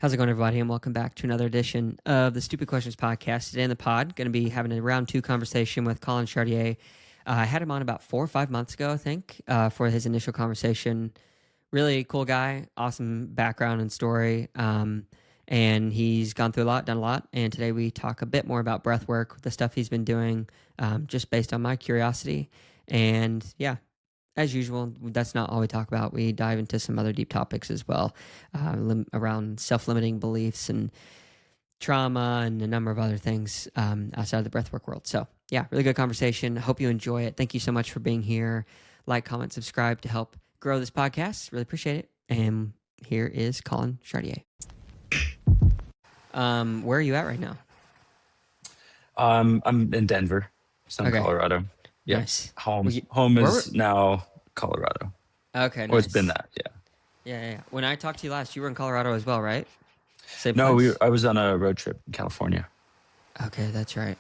How's it going, everybody? And welcome back to another edition of the Stupid Questions podcast. Today in the pod, going to be having a round two conversation with Colin Chartier. I had him on about 4 or 5 months ago, I think, for his initial conversation. Really cool guy, awesome background and story. And he's gone through a lot, done a lot. And today we talk a bit more about breathwork, the stuff he's been doing, just based on my curiosity. And yeah, as usual, that's not all we talk about. We dive into some other deep topics as well, around self-limiting beliefs and trauma and a number of other things outside of the breathwork world. So yeah, really good conversation. Hope you enjoy it. Thank you so much for being here. Like, comment, subscribe to help grow this podcast. Really appreciate it. And here is Colin Chartier. Where are you at right now? I'm in Denver, in Colorado. Yeah, Nice. home is now Colorado. Okay, nice. Or it's been that, yeah. Yeah. When I talked to you last, you were in Colorado as well, right? Same No, place? I was on a road trip in California. Okay, that's right.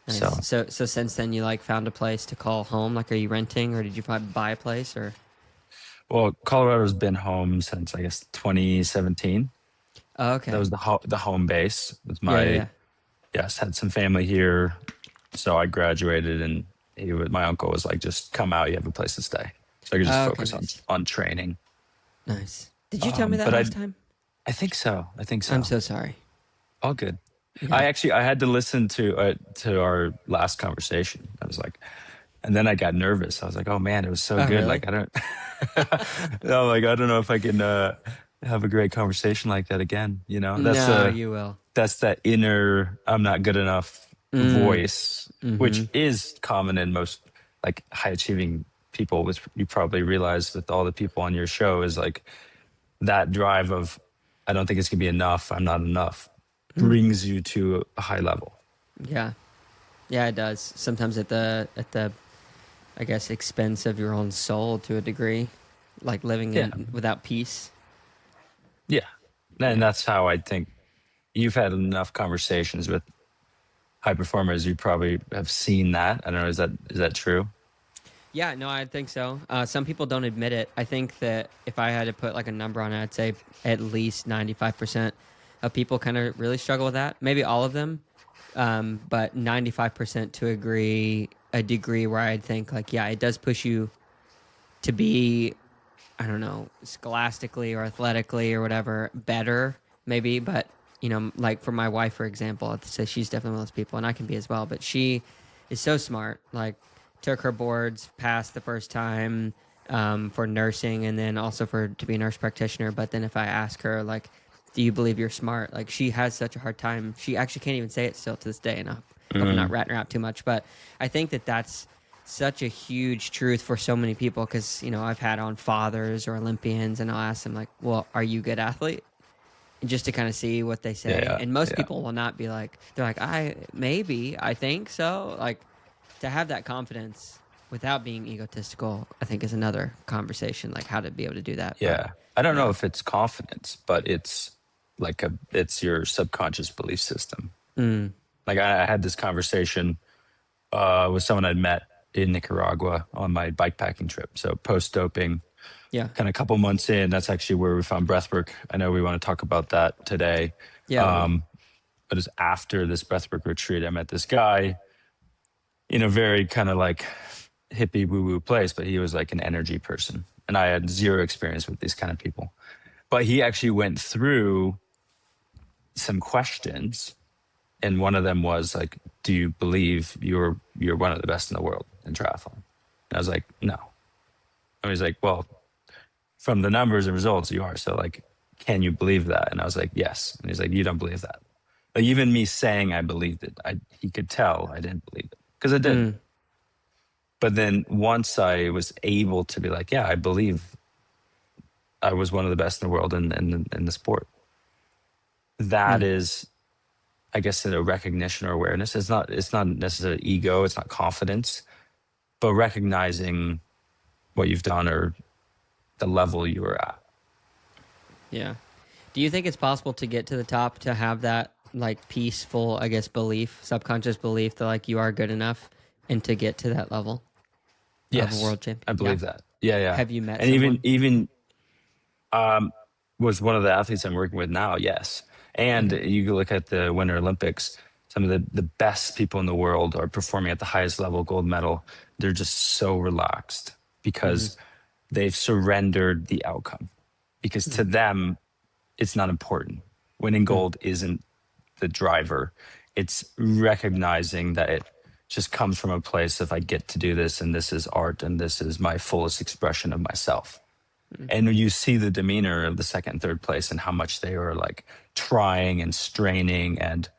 Nice. So since then, you found a place to call home. Are you renting, or did you buy a place, or? Well, Colorado's been home since I guess 2017. Oh, okay. That was the home base. With my yes, had some family here, so I graduated, and my uncle was like, "Just come out. You have a place to stay." So I could just focus on training. Nice. Did you tell me that last time? I think so. I'm so sorry. All good. Yeah. I had to listen to our last conversation. I was like, and then I got nervous. I was like, oh man, it was so good. Really? I don't, I don't know if I can have a great conversation like that again. That's you will. That's that inner I'm not good enough voice, which is common in most high achieving people, which you probably realize with all the people on your show is that drive of I don't think it's gonna be enough. I'm not enough. Brings you to a high level. Yeah, it does. Sometimes at the I guess expense of your own soul to a degree, living without peace. Yeah, and that's how I think you've had enough conversations with high performers. You probably have seen that. I don't know. Is that true? Yeah, no, I think so. Some people don't admit it. I think that if I had to put a number on it, I'd say at least 95% of people kind of really struggle with that. Maybe all of them, but 95% to a degree where I'd think it does push you to be, I don't know, scholastically or athletically or whatever, better maybe. But, for my wife, for example, I'd say she's definitely one of those people, and I can be as well. But she is so smart, took her boards, passed the first time for nursing, and then also to be a nurse practitioner. But then if I ask her, do you believe you're smart? She has such a hard time. She actually can't even say it still to this day. And I hope I'm not ratting her out too much. But I think that that's such a huge truth for so many people because, I've had on fathers or Olympians, and I'll ask them, well, are you a good athlete? And just to kind of see what they say. Yeah, and most people will not be they're I think so. To have that confidence without being egotistical, I think is another conversation, how to be able to do that. Yeah. I don't know if it's confidence, but it's it's your subconscious belief system. I had this conversation with someone I'd met in Nicaragua on my bikepacking trip. So post-doping, kind of a couple months in, that's actually where we found breathwork. I know we want to talk about that today. Yeah. But it's after this breathwork retreat, I met this guy in a very kind of hippie woo-woo place, but he was an energy person. And I had zero experience with these kind of people. But he actually went through some questions, and one of them was do you believe you're one of the best in the world in triathlon? And I was like, no. And he's like, well, from the numbers and results you are. So can you believe that? And I was like, yes. And he's like, you don't believe that. Even me saying I believed it, he could tell I didn't believe it because I didn't. But then once I was able to be yeah, I believe I was one of the best in the world in the sport. That is, I guess, a recognition or awareness. It's not necessarily ego. It's not confidence, but recognizing what you've done or the level you were at. Yeah. Do you think it's possible to get to the top to have that peaceful, I guess, belief, subconscious belief that you are good enough and to get to that level? Yes, of a world champion? I believe that. Yeah. Have you met and someone? even was one of the athletes I'm working with now, yes. And Okay. you look at the Winter Olympics, some of the best people in the world are performing at the highest level, gold medal. They're just so relaxed Mm-hmm. because they've surrendered the outcome. Because to them, it's not important. Winning Mm-hmm. gold isn't the driver. It's recognizing that it just comes from a place of I get to do this and this is art and this is my fullest expression of myself. And you see the demeanor of the second and third place and how much they were like trying and straining and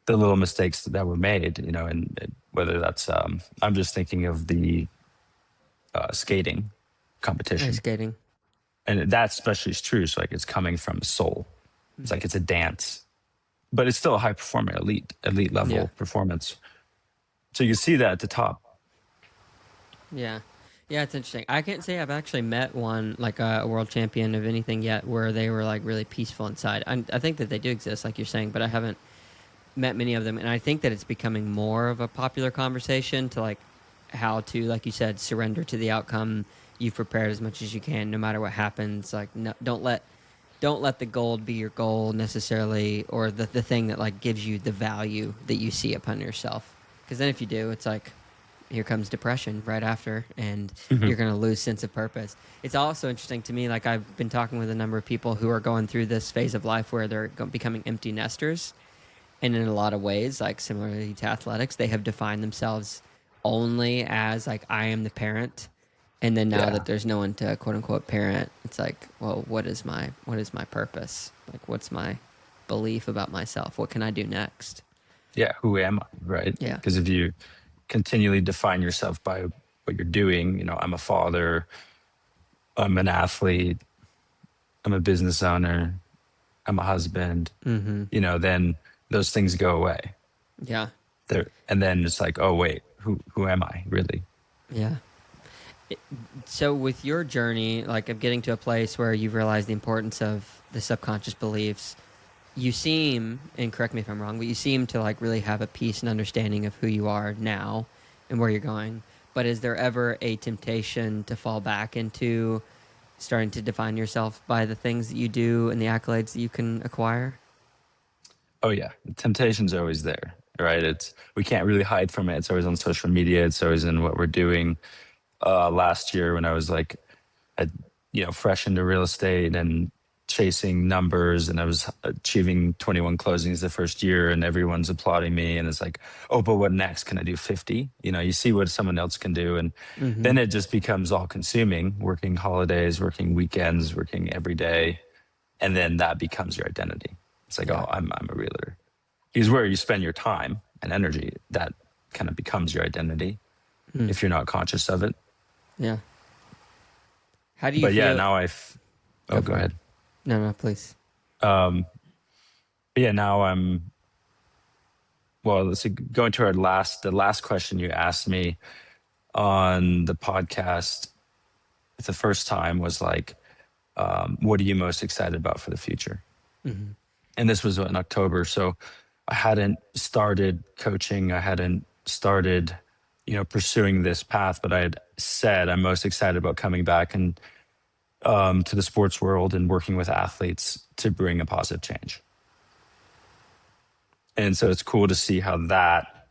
the little mistakes that were made, and whether that's I'm just thinking of the skating Ice competition, skating. and that especially is true. So like it's coming from the soul. It's like it's a dance, but it's still a high performer, elite Yeah. level performance. So you see that at the top. Yeah. Yeah, it's interesting. I can't say I've actually met one, like a world champion of anything yet, where they were like really peaceful inside. I think that they do exist, like you're saying, but I haven't met many of them. And I think that it's becoming more of a popular conversation to like how to, like you said, surrender to the outcome. You've prepared as much as you can, no matter what happens. Like, no, don't let the gold be your goal necessarily, or the thing that like gives you the value that you see upon yourself. Because then if you do, it's like here comes depression right after, and Mhm. you're going to lose sense of purpose. It's also interesting to me, like I've been talking with a number of people who are going through this phase of life where they're becoming empty nesters, and in a lot of ways, like similarly to athletics, they have defined themselves only as like I am the parent, and then now that Yeah, there's no one to quote unquote parent, it's like, well, what is my purpose? Like, what's my belief about myself? What can I do next? yeah. Who am I, right? Yeah. Because if you continually define yourself by what you're doing, I'm a father, I'm an athlete, I'm a business owner, I'm a husband, Mm-hmm. then those things go away. Yeah. There, and then it's like, oh wait, who am I really? Yeah. So with your journey, like of getting to a place where you've realized the importance of the subconscious beliefs, you seem, and correct me if I'm wrong, but you seem to like really have a peace and understanding of who you are now and where you're going. But is there ever a temptation to fall back into starting to define yourself by the things that you do and the accolades that you can acquire? Oh yeah, the temptation's always there, right? It's we can't really hide from it. It's always on social media. It's always in what we're doing. Last year when I was like, I, fresh into real estate and chasing numbers, and I was achieving 21 closings the first year, and everyone's applauding me, and it's like, oh, but what next? Can I do 50? You see what someone else can do, and Mm-hmm. then it just becomes all consuming. Working holidays, working weekends, working every day, and then that becomes your identity. It's like, Yeah. oh, I'm a realtor. Because where you spend your time and energy, that kind of becomes your identity Mm. if you're not conscious of it. Yeah. How do you But yeah, feel? now Go oh, go for it. ahead. No, no, please. Um, but yeah, now well, let's see, going to the last question you asked me on the podcast the first time was like, what are you most excited about for the future? Mm-hmm. And this was in October. So I hadn't started coaching. I hadn't started, pursuing this path, but I had said I'm most excited about coming back and to the sports world and working with athletes to bring a positive change. And so it's cool to see how that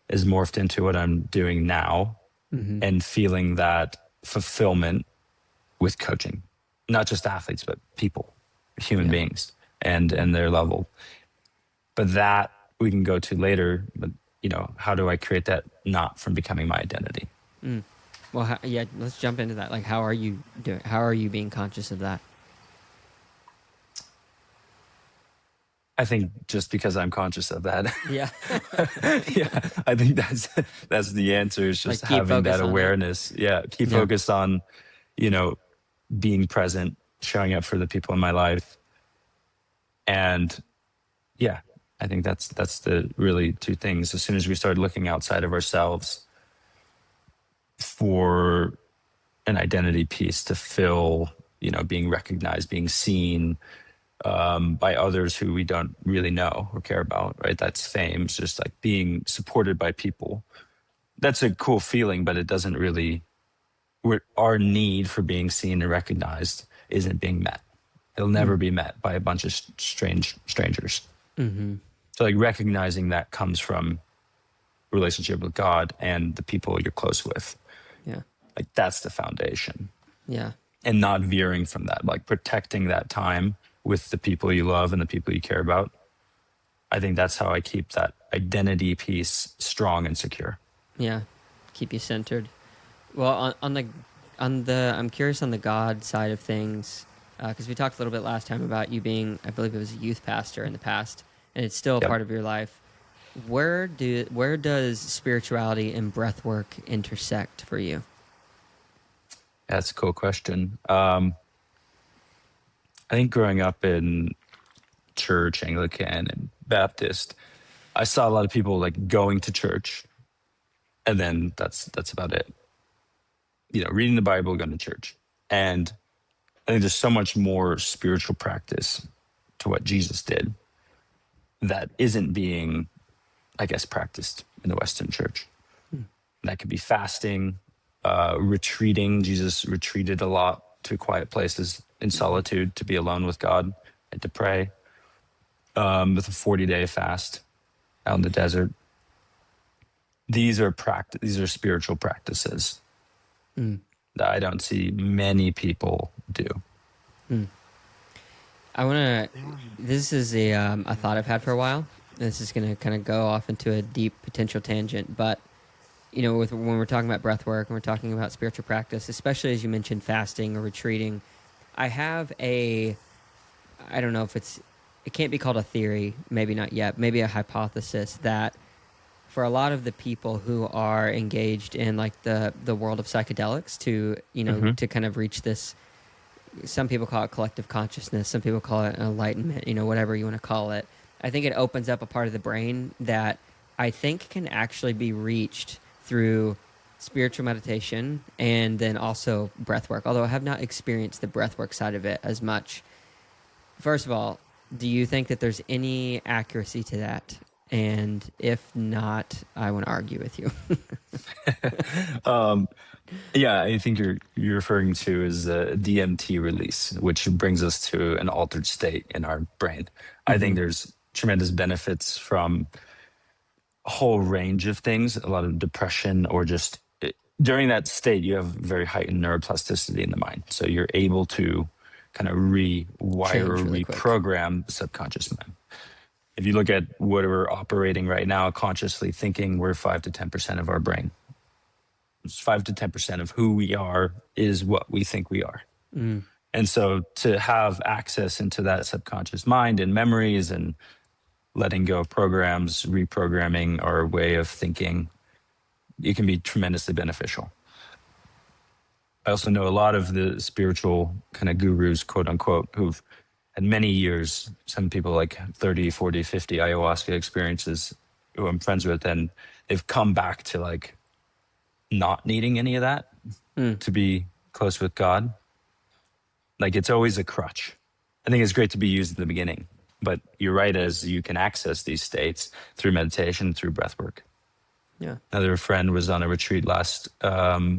is morphed into what I'm doing now Mm-hmm. and feeling that fulfillment with coaching, not just athletes, but people, human Yeah. beings and their level. But that we can go to later. But, how do I create that not from becoming my identity? Mm. Well, yeah, let's jump into that. Like, how are you doing? How are you being conscious of that? I think just because I'm conscious of that. Yeah. Yeah, I think that's the answer is just Like, keep having that focus on it. awareness. Yeah, keep Yeah. focused on, you know, being present, showing up for the people in my life. And yeah, I think that's the really two things. As soon as we start looking outside of ourselves for an identity piece to fill, being recognized, being seen by others who we don't really know or care about, right? That's fame. It's just like being supported by people. That's a cool feeling, but it doesn't really, our need for being seen and recognized isn't being met. It'll never be met by a bunch of strangers. Mm-hmm. So like recognizing that comes from relationship with God and the people you're close with. Yeah. Like that's the foundation. Yeah. And not veering from that, like protecting that time with the people you love and the people you care about. I think that's how I keep that identity piece strong and secure. Yeah. Keep you centered. Well, I'm curious on the God side of things, because we talked a little bit last time about you being, I believe it was a youth pastor in the past, and it's still a Yep. part of your life. Where does spirituality and breath work intersect for you? That's a cool question. I think growing up in church, Anglican and Baptist, I saw a lot of people like going to church and then that's about it. Reading the Bible, going to church. And I think there's so much more spiritual practice to what Jesus did that isn't being, I guess, practiced in the Western church. That could be fasting, retreating. Jesus retreated a lot to quiet places in solitude to be alone with God and to pray, with a 40-day fast out in the desert. These are These are spiritual practices Mm. that I don't see many people do. Mm. I want to. This is a thought I've had for a while. This is going to kind of go off into a deep potential tangent, but when we're talking about breath work and we're talking about spiritual practice, especially as you mentioned fasting or retreating, I have I don't know if it can't be called a theory, maybe not yet, maybe a hypothesis that for a lot of the people who are engaged in like the world of psychedelics to, Hmm. to kind of reach this, some people call it collective consciousness, some people call it enlightenment, whatever you want to call it. I think it opens up a part of the brain that I think can actually be reached through spiritual meditation and then also breath work, although I have not experienced the breath work side of it as much. First of all, do you think that there's any accuracy to that? And if not, I want to argue with you. um, yeah, I think you're referring to is a DMT release, which brings us to an altered state in our brain. I Mm-hmm. think there's tremendous benefits from a whole range of things, a lot of depression, or just during that state, you have very heightened neuroplasticity in the mind. So you're able to kind of rewire or Change really quick. reprogram the subconscious mind. If you look at what we're operating right now, consciously thinking, we're 5 to 10% of our brain. It's 5 to 10% of who we are is what we think we are. Mm. And so to have access into that subconscious mind and memories and letting go of programs, reprogramming our way of thinking, it can be tremendously beneficial. I also know a lot of the spiritual kind of gurus, quote unquote, who've had many years, some people like 30, 40, 50 ayahuasca experiences who I'm friends with, and they've come back to like not needing any of that Mm. to be close with God. Like it's always a crutch. I think it's great to be used in the beginning, but you're right, as you can access these states through meditation, through breath work. Yeah. Another friend was on a retreat last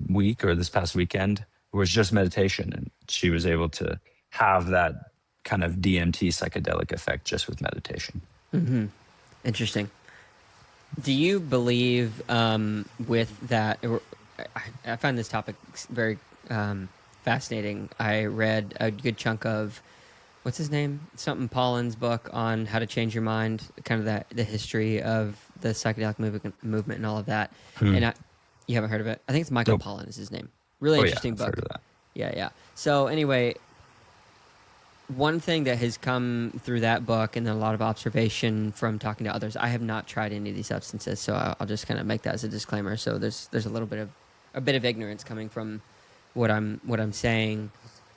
week or this past weekend. It was just meditation, and she was able to have that kind of DMT psychedelic effect just with meditation. Mm-hmm. Interesting. Do you believe with that? I find this topic very fascinating. I read a good chunk of what's his name, something Pollan's book on how to change your mind, kind of the history of the psychedelic movement and all of that. Hmm. And you haven't heard of it? I think it's Michael Nope. Pollan is his name. Really Oh yeah, interesting I've heard book. of that. Yeah, yeah. So anyway, one thing that has come through that book and then a lot of observation from talking to others, I have not tried any of these substances, so I'll just kind of make that as a disclaimer. So there's a little bit of ignorance coming from what I'm saying,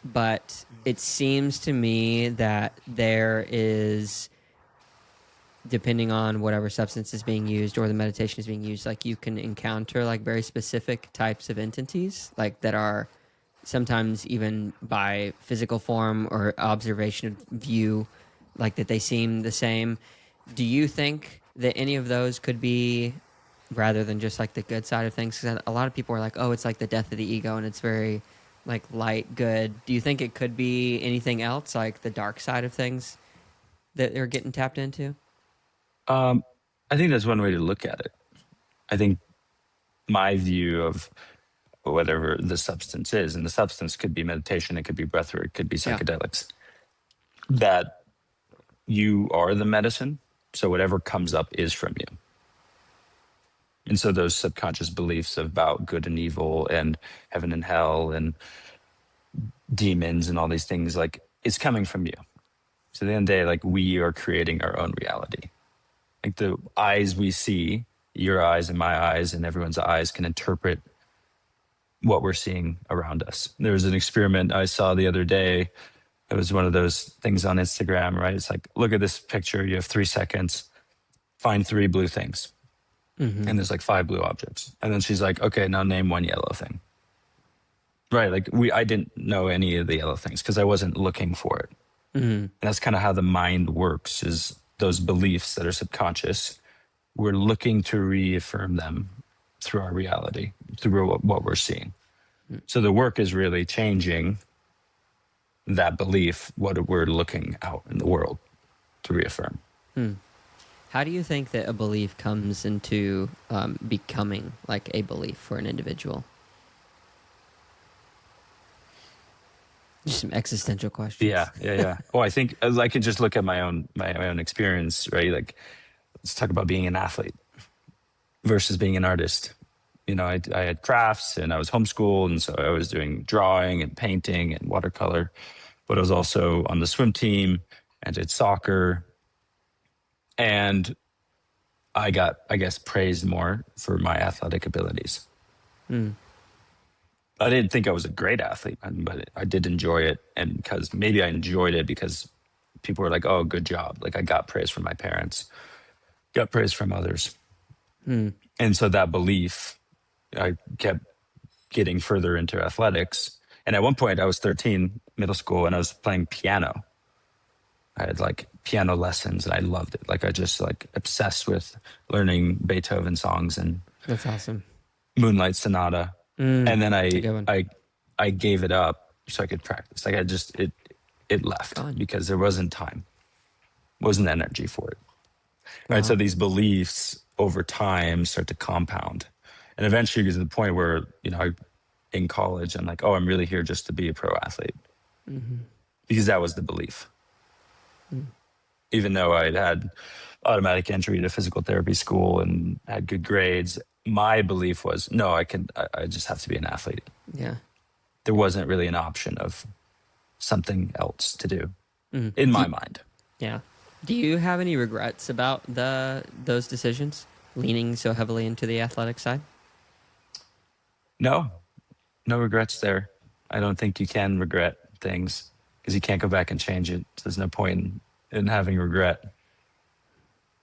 but it seems to me that there is, depending on whatever substance is being used or the meditation is being used, like you can encounter like very specific types of entities like that are sometimes even by physical form or observation view, like that they seem the same. Do you think that any of those could be, rather than just like the good side of things? Because a lot of people are like, oh, it's like the death of the ego, and it's very like light, good. Do you think it could be anything else, like the dark side of things that they're getting tapped into? Um, I think that's one way to look at it. I think my view of whatever the substance is, and the substance could be meditation, it could be breathwork, it could be Yeah. psychedelics, that you are the medicine. So whatever comes up is from you. And so those subconscious beliefs about good and evil and heaven and hell and demons and all these things, like it's coming from you. So at the end of the day, like we are creating our own reality. Like the eyes we see, your eyes and my eyes and everyone's eyes can interpret what we're seeing around us. There was an experiment I saw the other day. It was one of those things on Instagram, right? It's like, look at this picture. You have 3 seconds, find 3 blue things. Mm-hmm. And there's like 5 blue objects. And then she's like, okay, now name 1 yellow thing. Right. Like I didn't know any of the yellow things because I wasn't looking for it. Mm-hmm. And that's kind of how the mind works, is those beliefs that are subconscious. We're looking to reaffirm them through our reality, through what we're seeing. So the work is really changing that belief, what we're looking out in the world to reaffirm. Hmm. How do you think that a belief comes into becoming like a belief for an individual? Just some existential questions. Yeah. Well, I think I can just look at my own experience, right? Like, let's talk about being an athlete versus being an artist. I had crafts and I was homeschooled, and so I was doing drawing and painting and watercolor, but I was also on the swim team and did soccer. And I got, I guess, praised more for my athletic abilities. Mm. I didn't think I was a great athlete, but I did enjoy it. And because maybe I enjoyed it because people were like, oh, good job. Like I got praise from my parents, got praise from others. Mm. And so that belief, I kept getting further into athletics. And at one point I was 13, middle school, and I was playing piano. I had like piano lessons and I loved it. Like I just like obsessed with learning Beethoven songs and That's awesome. Moonlight Sonata. And then That's a I good one. I I gave it up so I could practice. Like I just it left Gone. because there wasn't time, wasn't energy for it. Right. Wow. So these beliefs over time start to compound. And eventually you get to the point where, in college, I'm like, oh, I'm really here just to be a pro athlete. Mm-hmm. Because that was the belief. Mm. Even though I had automatic entry to physical therapy school and had good grades, my belief was, no, I just have to be an athlete. Yeah. There wasn't really an option of something else to do Mm. in my mind. Yeah. Do you have any regrets about those decisions, leaning so heavily into the athletic side? No, no regrets there. I don't think you can regret things because you can't go back and change it. So there's no point in having regret.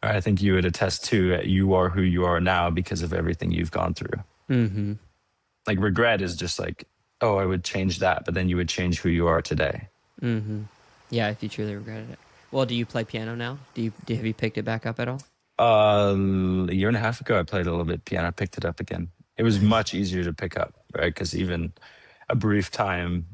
I think you would attest to that you are who you are now because of everything you've gone through. Mm-hmm. Like regret is just like, oh, I would change that, but then you would change who you are today. Mm-hmm. Yeah, if you truly regretted it. Well, do you play piano now? Have you picked it back up at all? A year and a half ago, I played a little bit piano, picked it up again. It was much easier to pick up, right? Because even a brief time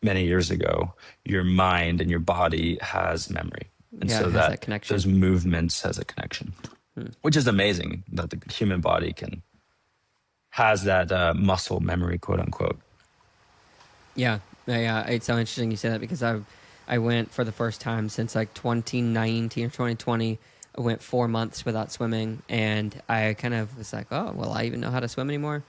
many years ago, your mind and your body has memory. And Yeah, so it has that connection. those movements has a connection, which is amazing that the human body has that muscle memory, quote unquote. Yeah, yeah. It's so interesting you say that because I went for the first time since like 2019 or 2020. I went 4 months without swimming, and I kind of was like, oh, well, I even know how to swim anymore.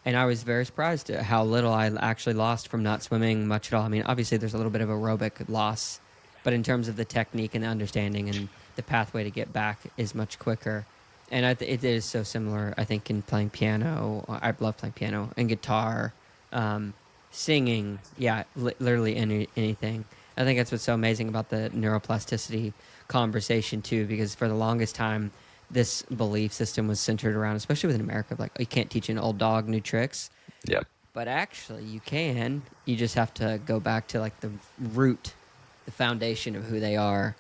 And I was very surprised at how little I actually lost from not swimming much at all. I mean, obviously, there's a little bit of aerobic loss, but in terms of the technique and the understanding and the pathway to get back is much quicker. And it is so similar, I think, in playing piano. I love playing piano and guitar, singing. Yeah, literally anything. I think that's what's so amazing about the neuroplasticity conversation too, because for the longest time, this belief system was centered around, especially within America, like, oh, you can't teach an old dog new tricks. Yep. But actually, you can. You just have to go back to like the root, the foundation of who they are.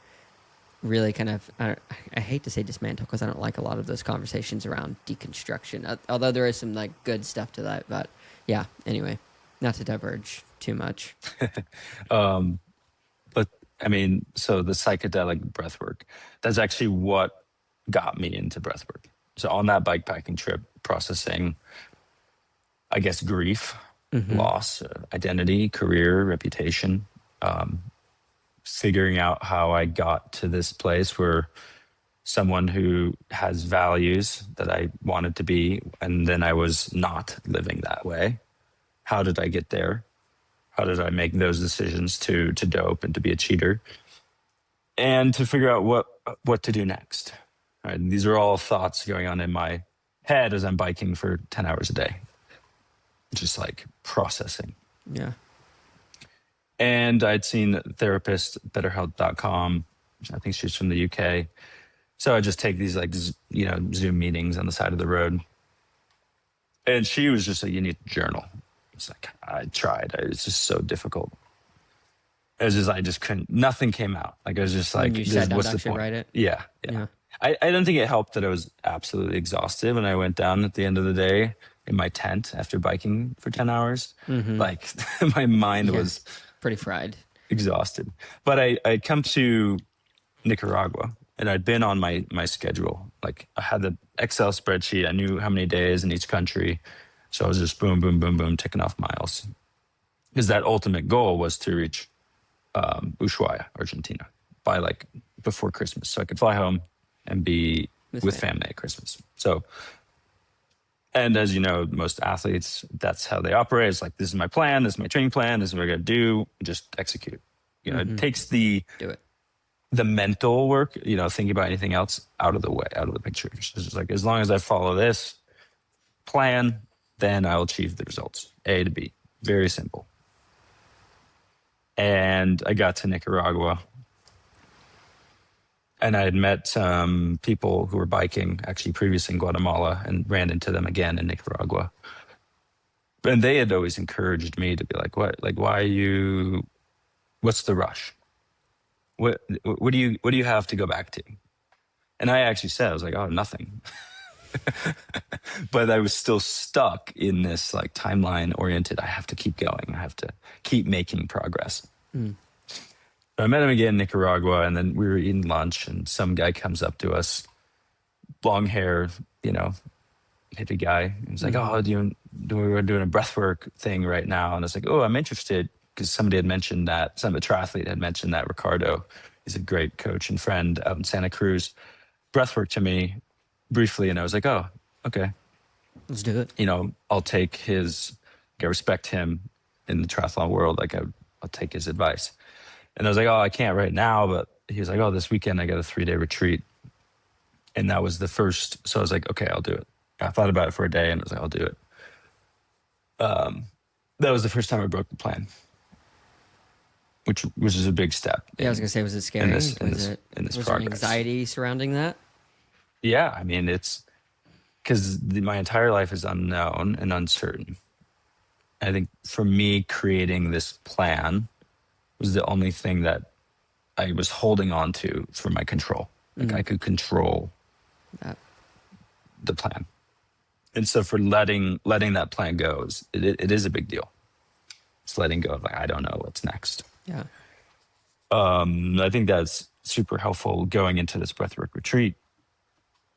Really, kind of. I hate to say dismantle because I don't like a lot of those conversations around deconstruction. Although there is some like good stuff to that. But yeah. Anyway, not to diverge too much. Um, but I mean, so the psychedelic breath work, that's actually what got me into breath work. So on that bikepacking trip, processing, I guess, grief, Hmm. loss, identity, career, reputation, figuring out how I got to this place where someone who has values that I wanted to be, and then I was not living that way. How did I get there? How did I make those decisions to dope and to be a cheater? And to figure out what to do next. All right, these are all thoughts going on in my head as I'm biking for 10 hours a day, just like processing. Yeah. And I'd seen a therapist, betterhelp.com. I think she's from the UK. So I just take these like, Zoom meetings on the side of the road. And she was just like, you need to journal. It's like, I tried. It's just so difficult. It was just, I just couldn't, nothing came out. Like, I was just When like, you sat down what's to the actually point? write it. Yeah. Yeah. Yeah. I don't think it helped that I was absolutely exhausted when I went down at the end of the day in my tent after biking for 10 hours. Hmm. Like, my mind Yeah. was Pretty fried. exhausted. But I come to Nicaragua and I'd been on my schedule. Like, I had the Excel spreadsheet. I knew how many days in each country. So I was just boom, boom, boom, boom, ticking off miles. Because that ultimate goal was to reach Ushuaia, Argentina, by like before Christmas. So I could fly home and be with family at Christmas. So, and as you know, most athletes, that's how they operate. It's like, this is my plan, this is my training plan, this is what I got to do, just execute. It takes Do it. the mental work, thinking about anything else out of the way, out of the picture. It's just like, as long as I follow this plan, then I'll achieve the results. A to B. Very simple. And I got to Nicaragua and I had met some people who were biking actually previously in Guatemala and ran into them again in Nicaragua. And they had always encouraged me to be like, why are you, what's the rush? What do you have to go back to? And I actually said, I was like, oh, nothing. But I was still stuck in this like timeline oriented. I have to keep going. I have to keep making progress. Mm. So I met him again in Nicaragua, and then we were eating lunch, and some guy comes up to us, long hair, hippie guy. He's like, "Oh, we're doing a breathwork thing right now," and I was like, "Oh, I'm interested," because somebody had mentioned that, some triathlete had mentioned that Ricardo, he's a great coach and friend out in Santa Cruz, breathwork to me briefly, and I was like, "Oh, okay." Let's do it. I'll take his, like, I respect him in the triathlon world. Like, I'll take his advice. And I was like, oh, I can't right now. But he was like, oh, this weekend I got a 3-day retreat. And that was the first. So I was like, okay, I'll do it. I thought about it for a day and I was like, I'll do it. That was the first time I broke the plan, which is a big step. Yeah, I was gonna say, was it scary? Was there anxiety surrounding that? Yeah, I mean, it's because my entire life is unknown and uncertain. I think for me, creating this plan was the only thing that I was holding on to for my control. Like, I could control That. the plan. And so for letting that plan go, it is a big deal. It's letting go of, like, I don't know what's next. Yeah. I think that's super helpful going into this breathwork retreat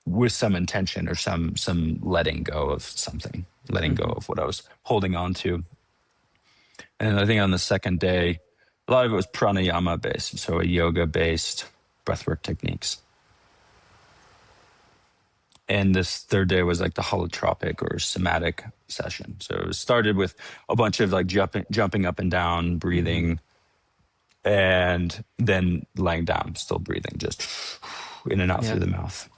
with some intention or some letting go of something, letting go of what I was holding on to. And I think on the second day, a lot of it was pranayama based, so a yoga based breathwork techniques. And this third day was like the holotropic or somatic session. So it started with a bunch of like jumping up and down, breathing, and then lying down, still breathing, just in and out through the mouth.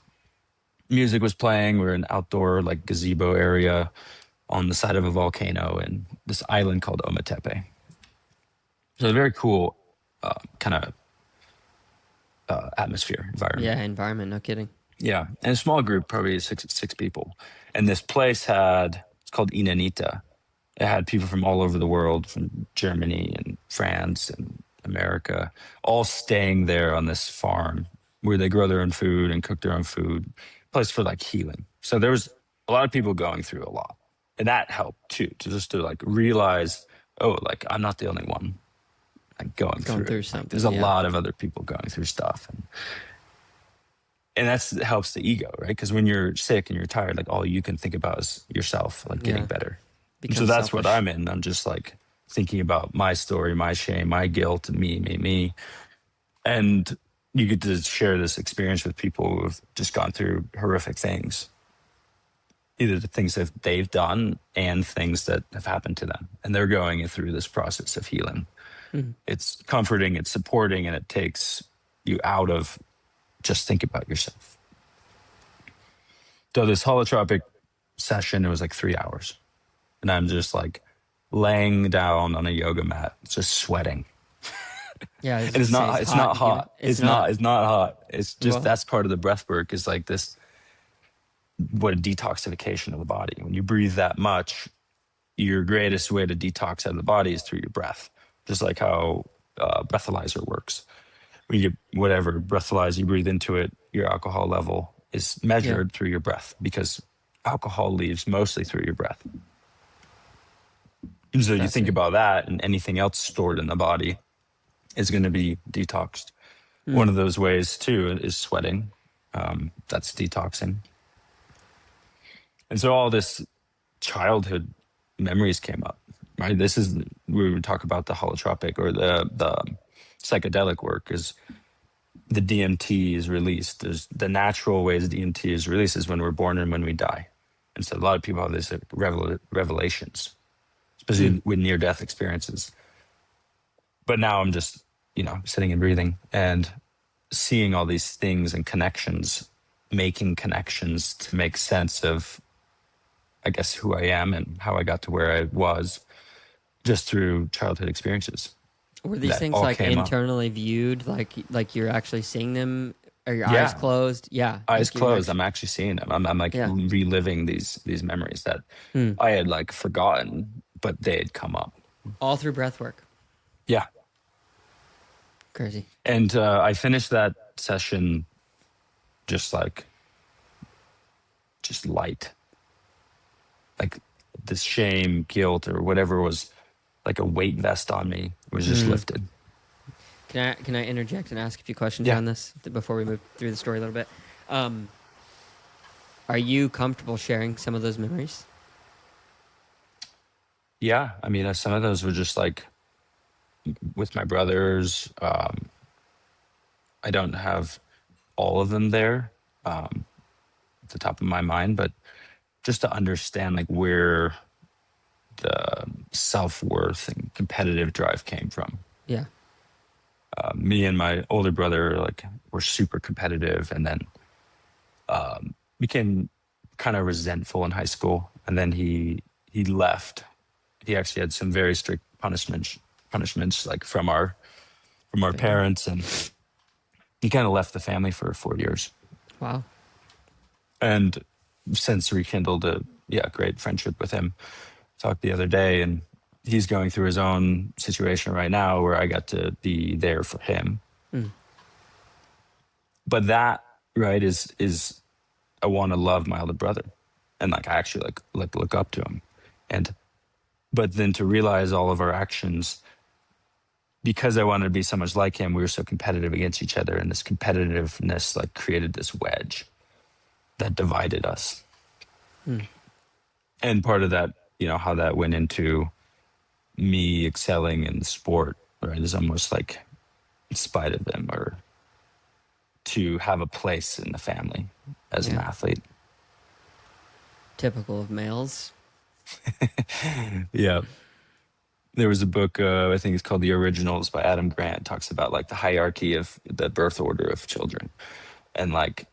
Music was playing. We were in an outdoor like gazebo area on the side of a volcano in this island called Ometepe. So a very cool kind of atmosphere, environment. Yeah, environment. No kidding. Yeah, and a small group, probably six people. And this place it's called Inanita. It had people from all over the world, from Germany and France and America, all staying there on this farm where they grow their own food and cook their own food. Place for like healing. So there was a lot of people going through a lot, and that helped too, to like realize, oh, like I'm not the only one like going Going through it. through Like there's something. a Yeah. lot of other people going through stuff, and that's helps the ego, right? Because when you're sick and you're tired, like all you can think about is yourself, like getting Yeah. better. And so Becomes that's what selfish. I'm in. I'm just like thinking about my story, my shame, my guilt, me, and you get to share this experience with people who have just gone through horrific things, either the things that they've done and things that have happened to them, and they're going through this process of healing. Mm. It's comforting, it's supporting, and it takes you out of just think about yourself. So this holotropic session, it was like 3 hours, and I'm just like laying down on a yoga mat, just sweating. Yeah. I was And gonna say it's it's hot. not You give it. hot. It's not. It's not hot. It's just Well. that's part of the breath work is like this what a detoxification of the body. When you breathe that much, your greatest way to detox out of the body is through your breath, just like how breathalyzer works. When you get whatever breathalyzer you breathe into it, your alcohol level is Yeah. measured through your breath because alcohol leaves mostly through your breath. And so you think Fascinating. about that, and anything else stored in the body is going to be detoxed. One Mm. of those ways too is sweating. That's detoxing. And so all this childhood memories came up, right? This is we would talk about the holotropic or the psychedelic work is the DMT is released. There's the natural ways DMT is released is when we're born and when we die. And so a lot of people have this revelations, Mm. especially with near death experiences. But now I'm just, sitting and breathing and seeing all these things and connections, making connections to make sense of, I guess, who I am and how I got to where I was just through childhood experiences Were these that things all like came up. internally viewed, like you're actually seeing them? Are your eyes Yeah, closed? Yeah. eyes Like you're closed. actually. I'm actually seeing them. I'm like Yeah. reliving these memories that Mm. I had like forgotten, but they had come up. All through breath work. Yeah, Crazy. and I finished that session just like just light, like this shame, guilt, or whatever was like a weight vest on me was just Mm. lifted. Can I interject and ask a few questions Yeah, around this before we move through the story a little bit? Um, are you comfortable sharing some of those memories? yeah. I mean, some of those were just like with my brothers. I don't have all of them there at the top of my mind, but just to understand like where the self worth and competitive drive came from. Yeah. Me and my older brother like were super competitive, and then became kind of resentful in high school. And then he left. He actually had some very strict punishments like from our Family. parents, and he kind of left the family for 4 years. Wow. And since rekindled a great friendship with him. Talked the other day, and he's going through his own situation right now where I got to be there for him. Mm. But that right is I want to love my older brother, and like I actually like look up to him, and but then to realize all of our actions because I wanted to be so much like him, we were so competitive against each other, and this competitiveness like created this wedge that divided us. Mm. And part of that, how that went into me excelling in sport, right, is almost like in spite of them or to have a place in the family as an Yeah. athlete. Typical of males. Yeah. There was a book, I think it's called The Originals by Adam Grant. It talks about like the hierarchy of the birth order of children. And like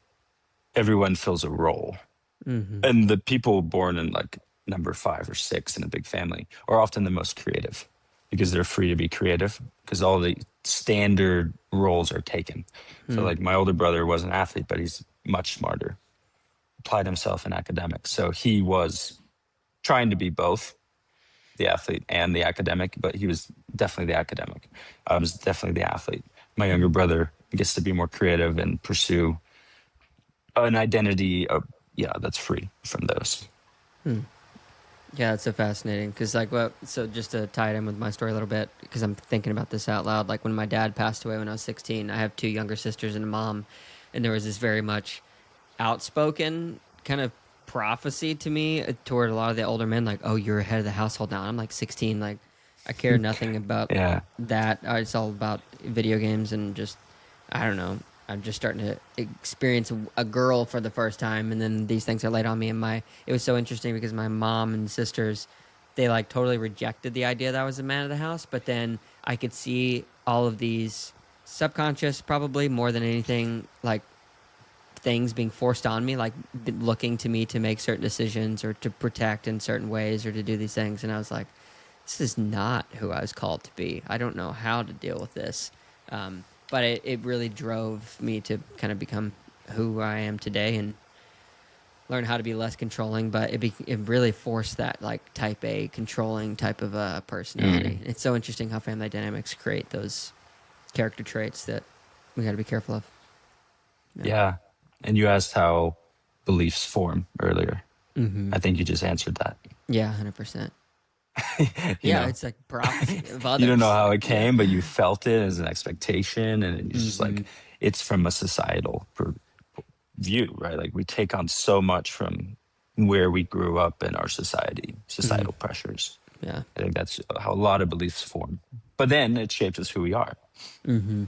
everyone fills a role. Mm-hmm. And the people born in like number 5 or 6 in a big family are often the most creative because they're free to be creative because all the standard roles are taken. So Mm. like my older brother was an athlete, but he's much smarter, applied himself in academics. So he was trying to be both the athlete and the academic, but he was definitely the academic. I was definitely the athlete. My younger brother gets to be more creative and pursue an identity that's free from those. Mm. Yeah, it's so fascinating because, like, what? So just to tie it in with my story a little bit, because I'm thinking about this out loud. Like when my dad passed away when I was 16, I have two younger sisters and a mom, and there was this very much outspoken kind of prophecy to me toward a lot of the older men, like, "Oh, you're head of the household now." I'm like 16, like I care nothing about Yeah. that. It's all about video games and just I don't know. I'm just starting to experience a girl for the first time, and then these things are laid on me. And my it was so interesting because my mom and sisters, they like totally rejected the idea that I was the man of the house, but then I could see all of these subconscious, probably more than anything, like things being forced on me, like looking to me to make certain decisions or to protect in certain ways or to do these things. And I was like, this is not who I was called to be. I don't know how to deal with this. But it really drove me to kind of become who I am today and learn how to be less controlling. But it really forced that like type A controlling type of personality. Mm. It's so interesting how family dynamics create those character traits that we got to be careful of. Yeah. Yeah. And you asked how beliefs form earlier. Mm-hmm. I think you just answered that. Yeah, 100%. You Yeah, know, it's like prophecy of you don't know others. how Like, it yeah. came, but you felt it as an expectation. And it's just Mm-hmm. like, it's from a societal view, right? Like we take on so much from where we grew up in our society, Mm-hmm. societal pressures. Yeah. I think that's how a lot of beliefs form. But then it shapes us who we are. Mm-hmm.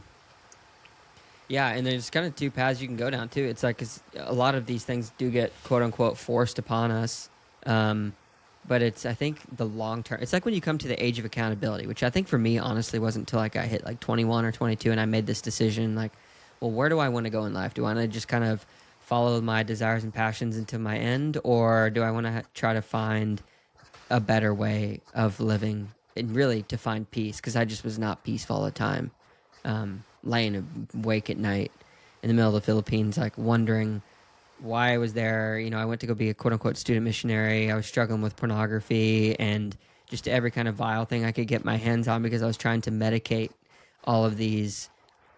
Yeah, and there's kind of two paths you can go down too. It's like 'cause a lot of these things do get quote unquote forced upon us, um, but it's I think the long term. It's like when you come to the age of accountability, which I think for me honestly wasn't until like I hit like 21 or 22, and I made this decision like, well, where do I want to go in life? Do I want to just kind of follow my desires and passions into my end, or do I want to try to find a better way of living and really to find peace? Because I just was not peaceful all the time, laying awake at night in the middle of the Philippines, like wondering why I was there. You know, I went to go be a quote unquote student missionary. I was struggling with pornography and just every kind of vile thing I could get my hands on because I was trying to medicate all of these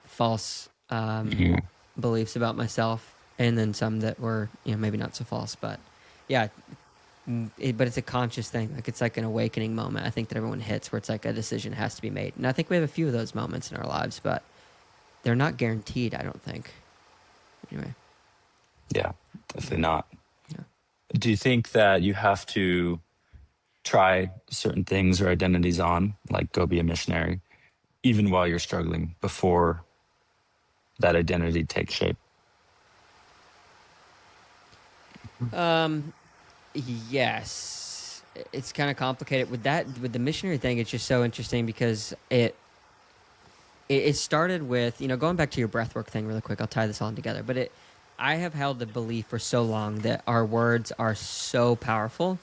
false Mhm. beliefs about myself, and then some that were, you know, maybe not so false, but yeah. But it's a conscious thing. Like it's like an awakening moment. I think that everyone hits where it's like a decision has to be made, and I think we have a few of those moments in our lives, but they're not guaranteed. I don't think. Anyway, Yeah, definitely not. yeah. Do you think that you have to try certain things or identities on, like go be a missionary, even while you're struggling before that identity takes shape? Um, yes, it's kind of complicated with that. With the missionary thing, it's just so interesting because it started with, you know, going back to your breathwork thing really quick. I'll tie this all in together, but I have held the belief for so long that our words are so powerful.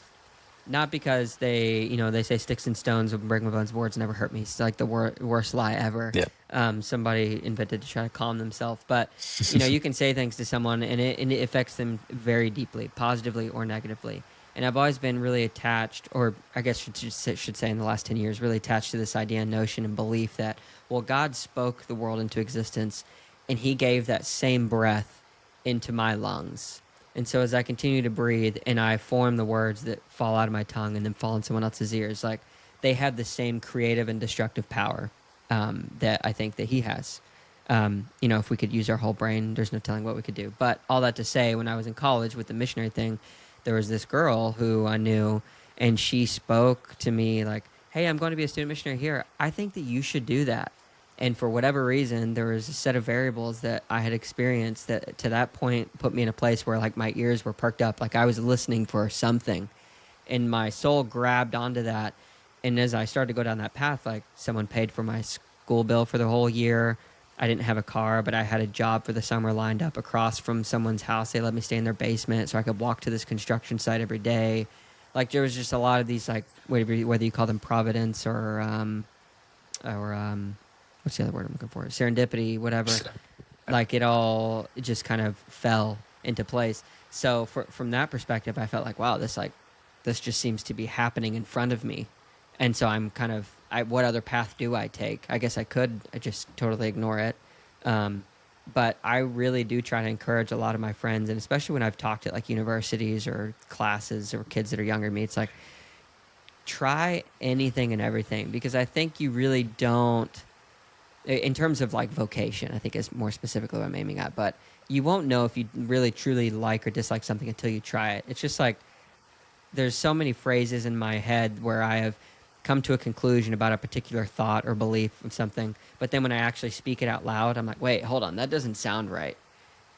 Not because they, you know, they say sticks and stones will break my bones, words never hurt me. It's like the worst lie ever. Yeah. Somebody invented to try to calm themselves. But, you know, you can say things to someone and it affects them very deeply, positively or negatively. And I've always been really attached, or I guess should say in the last 10 years, really attached to this idea and notion and belief that, well, God spoke the world into existence and he gave that same breath into my lungs. And so as I continue to breathe and I form the words that fall out of my tongue and then fall in someone else's ears, like they have the same creative and destructive power that I think that he has. You know, if we could use our whole brain, there's no telling what we could do. But all that to say, when I was in college with the missionary thing, there was this girl who I knew, and she spoke to me like, "Hey, I'm going to be a student missionary here. I think that you should do that." And for whatever reason, there was a set of variables that I had experienced that to that point put me in a place where like my ears were perked up, like I was listening for something, and my soul grabbed onto that. And as I started to go down that path, like someone paid for my school bill for the whole year. I didn't have a car, but I had a job for the summer lined up across from someone's house. They let me stay in their basement so I could walk to this construction site every day. Like there was just a lot of these, like whether you call them providence or what's the other word I'm looking for? Serendipity, whatever. Like it just kind of fell into place. So from that perspective, I felt like, wow, this just seems to be happening in front of me. And so I'm kind of, what other path do I take? I guess I just totally ignore it. Um, but I really do try to encourage a lot of my friends, and especially when I've talked at like universities or classes or kids that are younger than me, it's like, try anything and everything, because I think you really don't, in terms of like vocation, I think is more specifically what I'm aiming at, but you won't know if you really truly like or dislike something until you try it. It's just like there's so many phrases in my head where I have come to a conclusion about a particular thought or belief of something, but then when I actually speak it out loud, I'm like, wait, hold on, that doesn't sound right.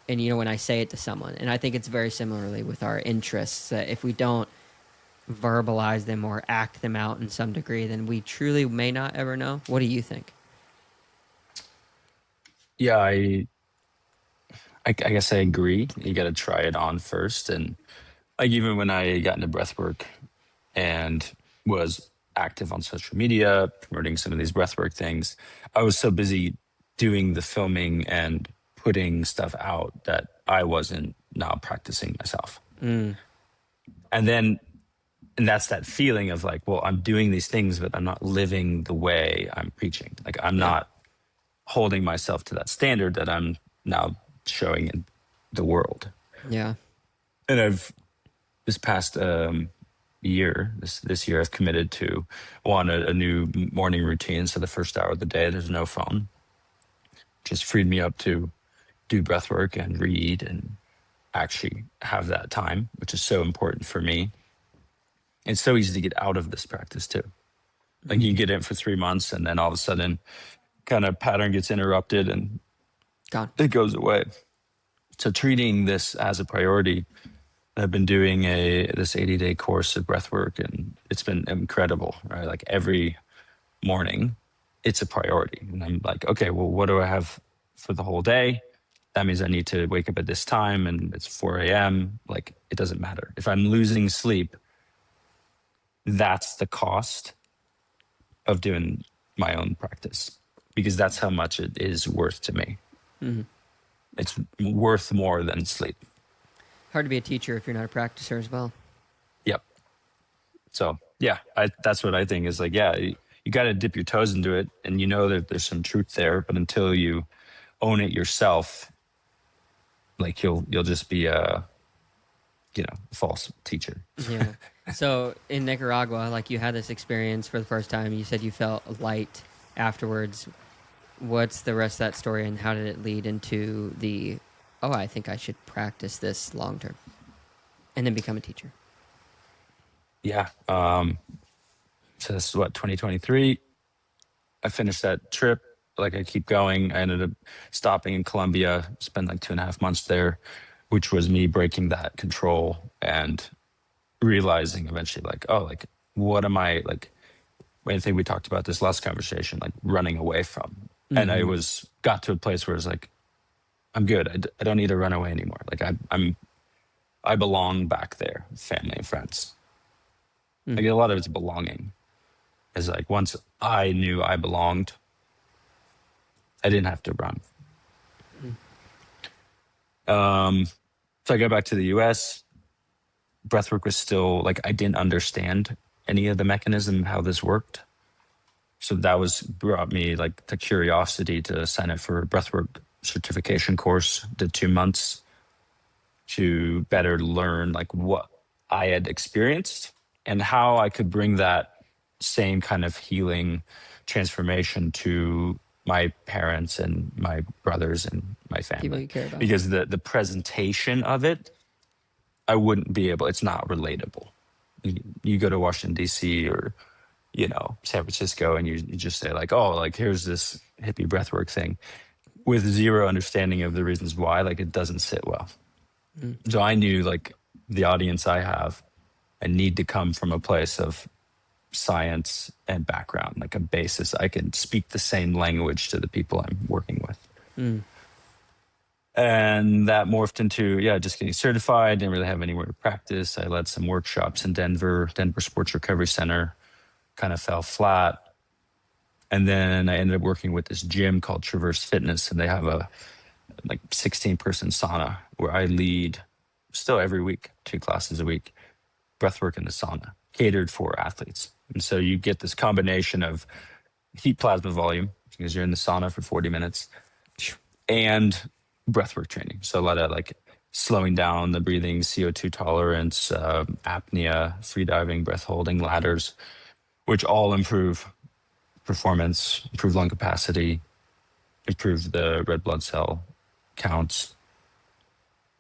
And when I say it to someone, and I think it's very similarly with our interests, that if we don't verbalize them or act them out in some degree, then we truly may not ever know. What do you think? Yeah, I guess I agree. You got to try it on first, and like even when I got into breathwork and was active on social media promoting some of these breathwork things, I was so busy doing the filming and putting stuff out that I wasn't now practicing myself. Mm, And then, and that's that feeling of like, well, I'm doing these things, but I'm not living the way I'm preaching. Like I'm yeah, not holding myself to that standard that I'm now showing in the world. yeah. And I've this past year, this year, I've committed to a new morning routine. So the first hour of the day, there's no phone. Just freed me up to do breath work and read and actually have that time, which is so important for me. It's so easy to get out of this practice too. Like Mm, you get in for 3 months and then all of a sudden kind of pattern gets interrupted and gone. it goes away. So treating this as a priority, I've been doing this 80-day course of breath work and it's been incredible, right? Like every morning, it's a priority. And I'm like, okay, well, what do I have for the whole day? That means I need to wake up at this time and it's 4 a.m. Like it doesn't matter. If I'm losing sleep, that's the cost of doing my own practice because that's how much it is worth to me. Mm. It's worth more than sleep. Hard to be a teacher if you're not a practicer as well. Yep. So yeah, that's what I think is like, yeah, you got to dip your toes into it and you know that there's some truth there, but until you own it yourself, like you'll just be a, false teacher. Yeah. So in Nicaragua, like you had this experience for the first time. You said you felt light afterwards. What's the rest of that story, and how did it lead into the, oh, I think I should practice this long term, and then become a teacher? Yeah. So this is what 2023. I finished that trip. Like I keep going. I ended up stopping in Colombia, spent like 2.5 months there, which was me breaking that control and realizing eventually like, oh, like what am I like? I think we talked about this last conversation, like running away from. And I Mm-hmm. got to a place where it's like, I'm good. I don't need to run away anymore. Like I belong back there, family and friends. Mm-hmm. Like a lot of it's belonging. Is like once I knew I belonged, I didn't have to run. So I got back to the US. Breathwork was still like I didn't understand any of the mechanism how this worked. So that was brought me like the curiosity to sign up for a breathwork certification course. Did 2 months to better learn like what I had experienced and how I could bring that same kind of healing transformation to my parents and my brothers and my People family. you care about. Because the presentation of it, I wouldn't be able, it's not relatable. You go to Washington, D.C. or, San Francisco and you just say like, oh, like here's this hippie breathwork thing with zero understanding of the reasons why, like it doesn't sit well. Mm. So I knew like the audience I have, I need to come from a place of science and background, like a basis. I can speak the same language to the people I'm working with. Mm. And that morphed into, just getting certified. Didn't really have anywhere to practice. I led some workshops in Denver Sports Recovery Center, kind of fell flat. And then I ended up working with this gym called Traverse Fitness, and they have a like 16-person sauna where I lead still every week, 2 classes a week, breathwork in the sauna, catered for athletes. And so you get this combination of heat plasma volume because you're in the sauna for 40 minutes and breathwork training. So a lot of like slowing down the breathing, CO2 tolerance, apnea, free diving, breath holding, ladders. which all improve performance, improve lung capacity, improve the red blood cell counts,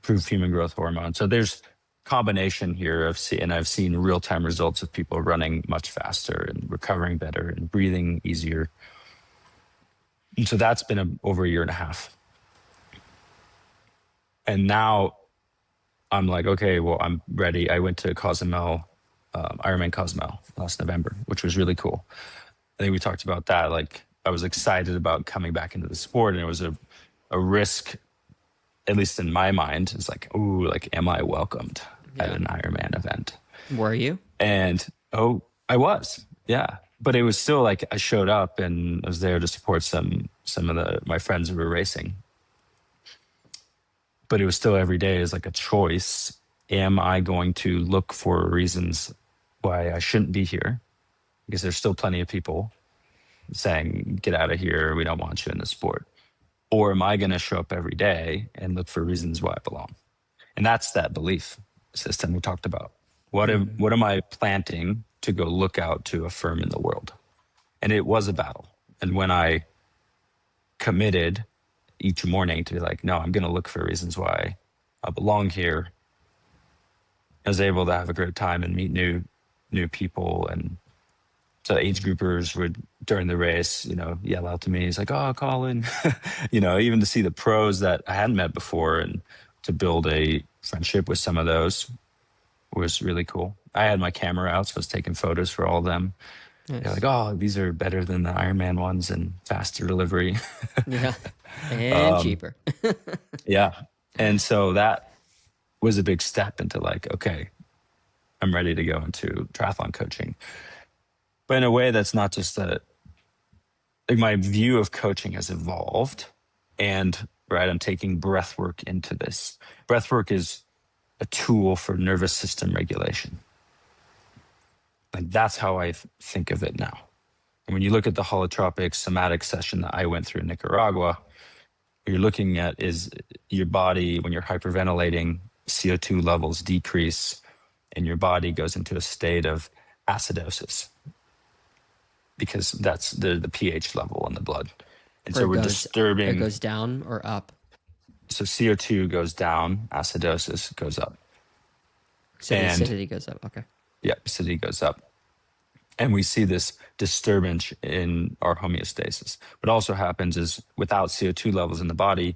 improve human growth hormone. So there's combination here and I've seen real-time results of people running much faster and recovering better and breathing easier. And so that's been over a year and a half. And now I'm like, okay, well, I'm ready. I went to Cozumel, Ironman Cozumel last November, which was really cool. I think we talked about that. Like, I was excited about coming back into the sport, and it was a risk, at least in my mind. It's like, ooh, like, am I welcomed at Yeah. an Ironman event? Were you? And I was, yeah. But it was still like I showed up and I was there to support some of my friends who were racing. But it was still every day is like a choice. Am I going to look for reasons why I shouldn't be here? Because there's still plenty of people saying, get out of here, we don't want you in the sport. Or am I going to show up every day and look for reasons why I belong? And that's that belief system we talked about. What am I planting to go look out to affirm in the world? And it was a battle. And when I committed each morning to be like, no, I'm going to look for reasons why I belong here, I was able to have a great time and meet new people. And so age groupers would, during the race, yell out to me. He's like, oh, Colin, even to see the pros that I hadn't met before and to build a friendship with some of those was really cool. I had my camera out, so I was taking photos for all of them. Nice. They're like, oh, these are better than the Ironman ones and faster delivery. Yeah. And cheaper. Yeah. And so that was a big step into like, okay, I'm ready to go into triathlon coaching. But in a way that's not just like my view of coaching has evolved. And right, I'm taking breathwork into this. Breathwork is a tool for nervous system regulation. Like, that's how I think of it now. And when you look at the holotropic somatic session that I went through in Nicaragua, what you're looking at is your body, when you're hyperventilating, CO2 levels decrease and your body goes into a state of acidosis because that's the pH level in the blood. And so we're disturbing. It goes down or up. So CO2 goes down, acidosis goes up. So the acidity goes up. Okay. Yeah, acidity goes up. And we see this disturbance in our homeostasis. What also happens is without CO2 levels in the body,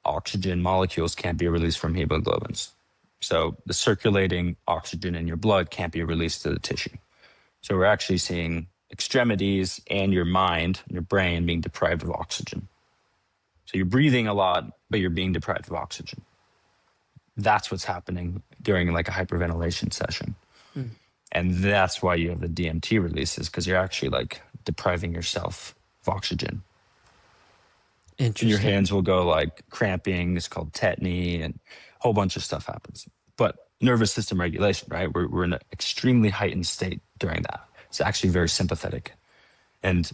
oxygen molecules can't be released from hemoglobins. So the circulating oxygen in your blood can't be released to the tissue. So we're actually seeing extremities and your mind, your brain being deprived of oxygen. So you're breathing a lot, but you're being deprived of oxygen. That's what's happening during like a hyperventilation session. And that's why you have the DMT releases, because you're actually like depriving yourself of oxygen. Interesting. And your hands will go like cramping. It's called tetany, and a whole bunch of stuff happens. But nervous system regulation, right? We're in an extremely heightened state during that. It's actually very sympathetic. And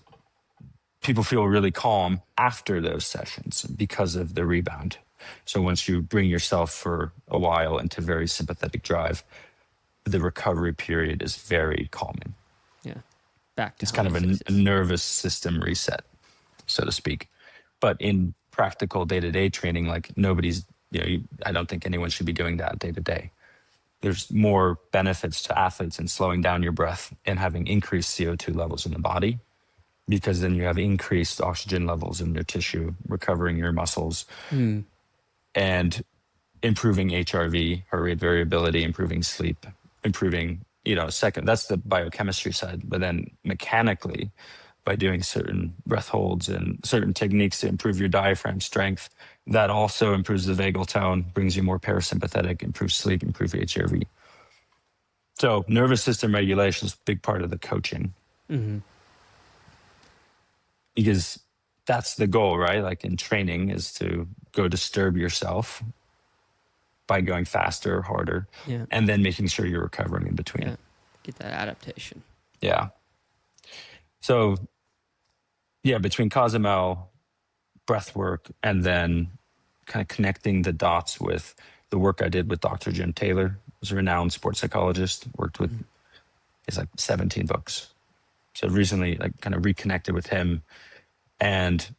people feel really calm after those sessions because of the rebound. So once you bring yourself for a while into very sympathetic drive, the recovery period is very calming. Yeah. Back to it's kind of a nervous system reset, so to speak. But in practical day-to-day training, like nobody's, I don't think anyone should be doing that day to day. There's more benefits to athletes in slowing down your breath and having increased CO2 levels in the body, because then you have increased oxygen levels in your tissue, recovering your muscles, and improving HRV, heart rate variability, improving sleep, improving, that's the biochemistry side. But then mechanically, by doing certain breath holds and certain techniques to improve your diaphragm strength, that also improves the vagal tone, brings you more parasympathetic, improves sleep, improves HRV. So nervous system regulation is a big part of the coaching. Because that's the goal, right? Like in training is to go disturb yourself by going faster, harder, and then making sure you're recovering in between. Yeah. Get that adaptation. Yeah. So, between Cozumel, breathwork, and then kind of connecting the dots with the work I did with Dr. Jim Taylor, who's a renowned sports psychologist, worked with, he's like 17 books. So I've recently like kind of reconnected with him and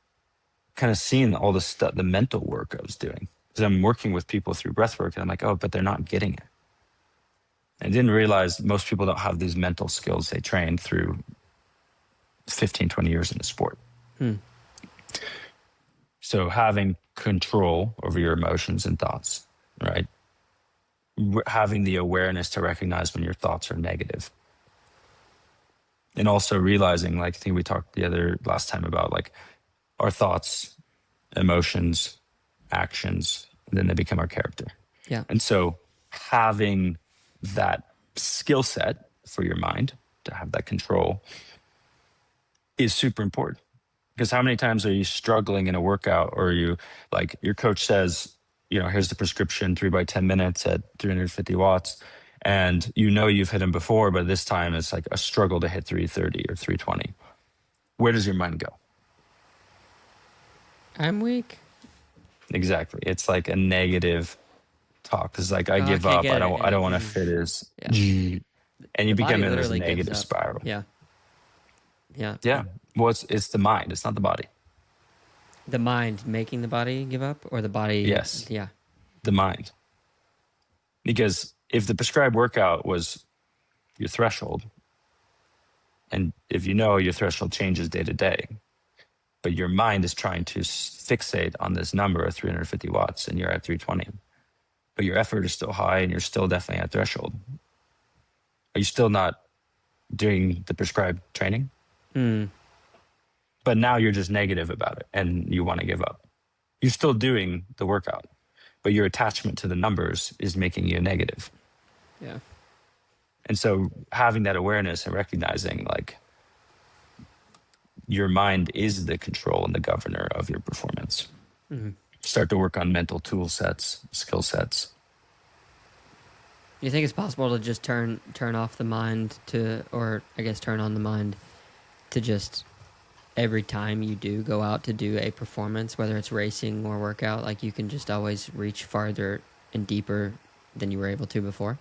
kind of seeing all the stuff, the mental work I was doing. Because I'm working with people through breathwork and I'm like, oh, but they're not getting it. I didn't realize most people don't have these mental skills they trained through 15, 20 years in the sport. Hmm. So having control over your emotions and thoughts, right? Having the awareness to recognize when your thoughts are negative. And also realizing, like I think we talked the other last time about like our thoughts, emotions, actions, and then they become our character. Yeah. And so having that skill set for your mind to have that control is super important. Because how many times are you struggling in a workout, or you like your coach says, you know, here's the prescription 3 by 10 minutes at 350 watts. And you know you've hit them before, but this time it's like a struggle to hit 330 or 320. Where does your mind go? I'm weak. Exactly. It's like a negative talk. It's like I Oh, I give can't up. get I don't it. want to fit as Yeah. and you The become body in this literally gives negative up. spiral. Yeah. Yeah. Yeah. Well, it's the mind. It's not the body. The mind making the body give up, or the body. Yes, Yeah. the mind. Because if the prescribed workout was your threshold, and if you know your threshold changes day to day, but your mind is trying to fixate on this number of 350 watts and you're at 320, but your effort is still high and you're still definitely at threshold, are you still not doing the prescribed training? Hmm. But now you're just negative about it and you want to give up. You're still doing the workout, but your attachment to the numbers is making you negative. Yeah. And so having that awareness and recognizing like your mind is the control and the governor of your performance. Mm-hmm. Start to work on mental tool sets, skill sets. You think it's possible to just turn off the mind to, or I guess turn on the mind to just every time you do go out to do a performance, whether it's racing or workout, like you can just always reach farther and deeper than you were able to before?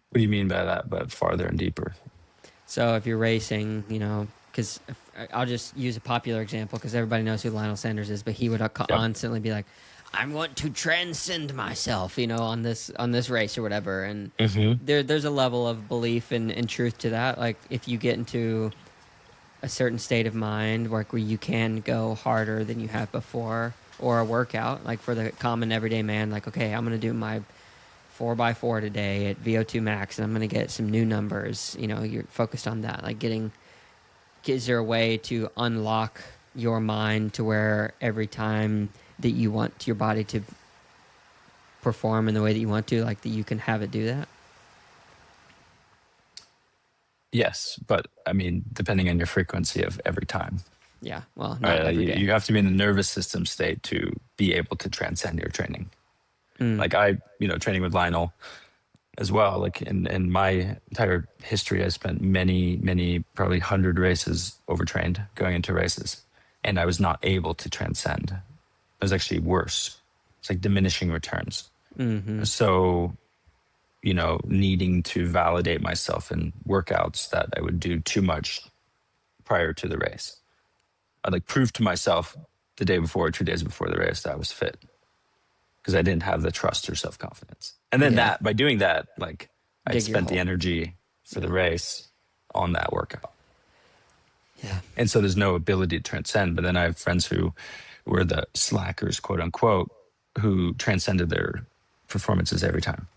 What do you mean by that? But farther and deeper? So if you're racing, you know, because I'll just use a popular example because everybody knows who Lionel Sanders is, but he would Yep. constantly be like, "I want to transcend myself," you know, on this race or whatever. And Mm-hmm. there's a level of belief and truth to that. Like if you get into a certain state of mind where you can go harder than you have before, or a workout, like for the common everyday man, like, okay, I'm gonna do my 4x4 today at VO2 max and I'm going to get some new numbers. You know, you're focused on that. Like is there a way to unlock your mind to where every time that you want your body to perform in the way that you want to, like that you can have it do that? Yes, but I mean, depending on your frequency of every time, Yeah. Well, not right? Like every day. you have to be in the nervous system state to be able to transcend your training. Mm. Like training with Lionel as well. Like in my entire history, I spent many, probably 100 races overtrained going into races, and I was not able to transcend. It was actually worse. It's like diminishing returns. Mm-hmm. So, needing to validate myself in workouts that I would do too much prior to the race. I'd like prove to myself the day before, 2 days before the race, that I was fit because I didn't have the trust or self-confidence. And then Yeah. by doing that, like I'd Dig your spent the hole. energy for the race on that workout. Yeah. And so there's no ability to transcend. But then I have friends who were the slackers, quote unquote, who transcended their performances every time.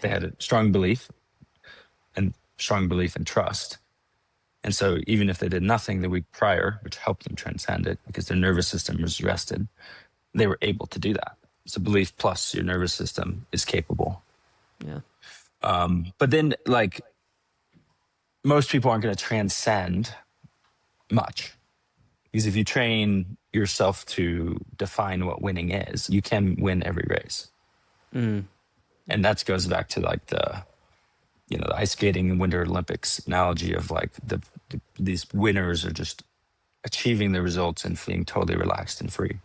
They had a strong belief and trust. And so even if they did nothing the week prior, which helped them transcend it because their nervous system was rested, they were able to do that. So belief plus your nervous system is capable. Yeah. But then like most people aren't going to transcend much. Because if you train yourself to define what winning is, you can win every race. Mm. And that goes back to like the ice skating and Winter Olympics analogy of like these winners are just achieving the results and feeling totally relaxed and free.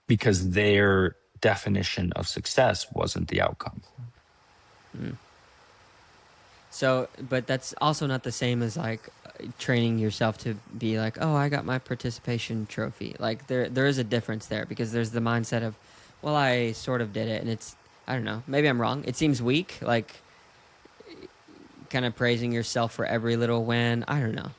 Because their definition of success wasn't the outcome. Mm. So, but that's also not the same as like training yourself to be like, oh, I got my participation trophy. Like there is a difference there because there's the mindset of, well, I sort of did it, and it's I don't know, maybe I'm wrong. It seems weak, like kind of praising yourself for every little win. I don't know.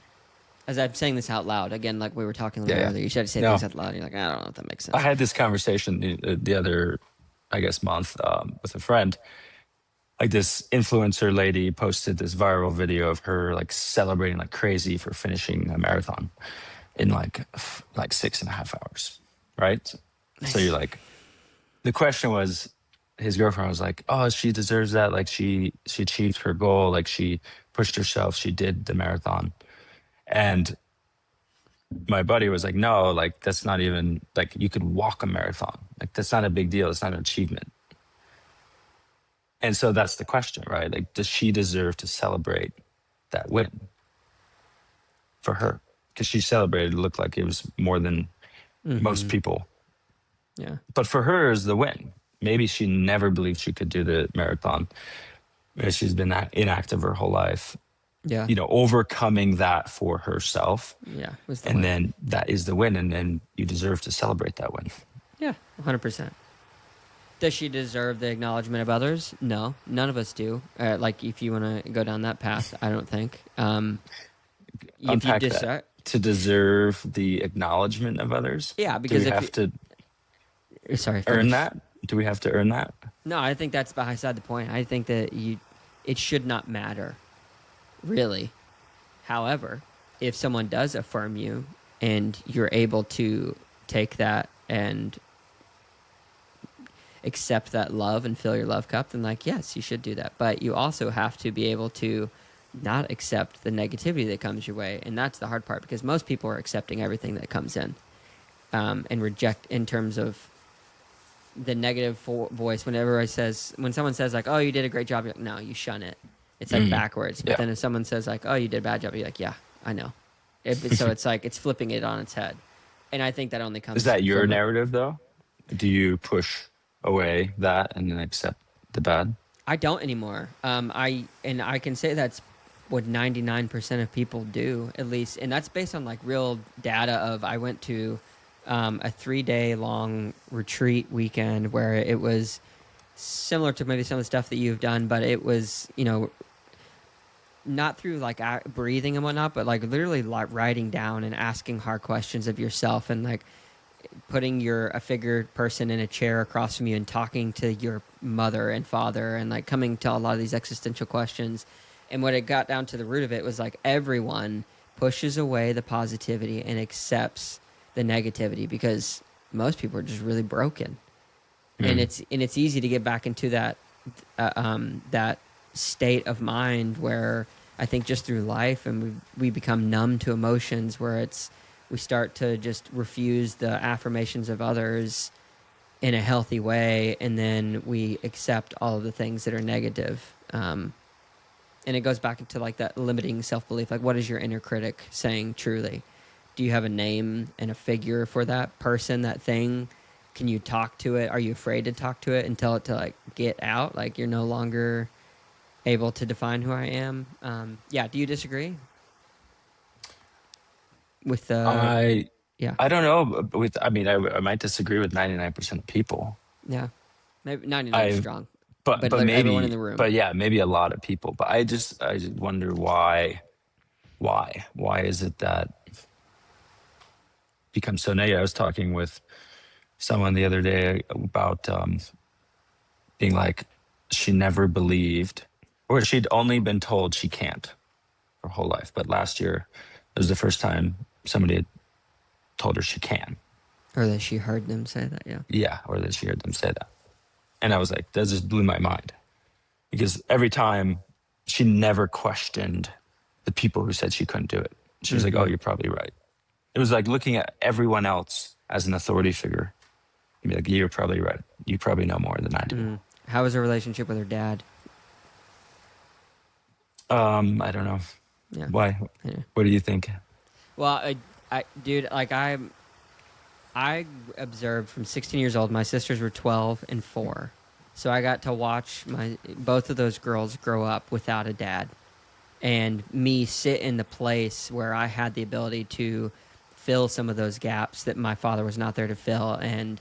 As I'm saying this out loud again, like we were talking a Yeah, little yeah. earlier, you should say No, things out loud. And you're like, I don't know if that makes I sense. had this conversation the other, I guess, month with a friend. Like this influencer lady posted this viral video of her like celebrating like crazy for finishing a marathon in like 6.5 hours, right? So you're Nice. like, the question was, his girlfriend was like, "Oh, she deserves that. Like she achieved her goal. Like she pushed herself. She did the marathon." And my buddy was like, "No, like that's not even like you could walk a marathon. Like that's not a big deal. It's not an achievement." And so that's the question, right? Like, does she deserve to celebrate that win for her? Because she celebrated, it looked like it was more than most Mm-hmm. people. Yeah. But for her is the win. Maybe she never believed she could do the marathon. Maybe she's been inactive her whole life. Yeah. You know, overcoming that for herself, Yeah. Was the and win. then that is the win, and then you deserve to celebrate that win. Yeah. 100%. Does she deserve the acknowledgement of others? No, none of us do. Like, if you want to go down that path, I don't think. If you Unpack that. decide, To deserve the acknowledgement of others, yeah, do because we if have to sorry, earn finish. that? Do we have to earn that? No, I think that's beside the point. I think that it should not matter, really. However, if someone does affirm you and you're able to take that and accept that love and fill your love cup, then like yes, you should do that. But you also have to be able to not accept the negativity that comes your way, and that's the hard part because most people are accepting everything that comes in and reject in terms of the negative voice. When someone says like, "Oh, you did a great job," you're like, no, you shun it. It's like Mm, backwards. But yeah. then if someone says like, "Oh, you did a bad job," you're like, "Yeah, I know." So it's like it's flipping it on its head, and I think that only Is comes that your from narrative though? Do you push away that and then accept the bad? I don't anymore. I can say that's what 99% of people do at least, and that's based on like real data. Of I went to a 3 day long retreat weekend where it was similar to maybe some of the stuff that you've done, but it was not through like breathing and whatnot, but like literally like writing down and asking hard questions of yourself and like putting a figured person in a chair across from you and talking to your mother and father and like coming to a lot of these existential questions. And what it got down to the root of it was like everyone pushes away the positivity and accepts the negativity because most people are just really broken. And Mm. it's easy to get back into that state of mind where I think just through life and we become numb to emotions where we start to just refuse the affirmations of others in a healthy way, and then we accept all of the things that are negative. And it goes back into like that limiting self belief. Like, what is your inner critic saying truly? Do you have a name and a figure for that person, that thing? Can you talk to it? Are you afraid to talk to it and tell it to like get out? Like you're no longer able to define who I am. Yeah. Do you disagree with the? I Yeah. I don't know. With I mean, I might disagree with 99% of people. Yeah. Maybe 99 I strong, but but but like everyone in maybe the room. but yeah, maybe a lot of people. But I just wonder why is it that becomes so negative? I was talking with someone the other day about being like she never believed, or she'd only been told she can't her whole life, but last year it was the first time somebody had told her she can. Or that she heard them say that. Yeah. Yeah, or that she heard them say that. And I was like, that just blew my mind because every time she never questioned the people who said she couldn't do it. She was like, oh, Mm-hmm. you're probably right. It was like looking at everyone else as an authority figure. You'd be like, you're probably right. You probably know more than I do. Mm. How was her relationship with her dad? I don't know. Yeah. Why? Yeah. What do you think? Well, dude, like I observed from 16 years old. My sisters were 12 and 4, so I got to watch both of those girls grow up without a dad. and me sit in the place where I had the ability to fill some of those gaps that my father was not there to fill. And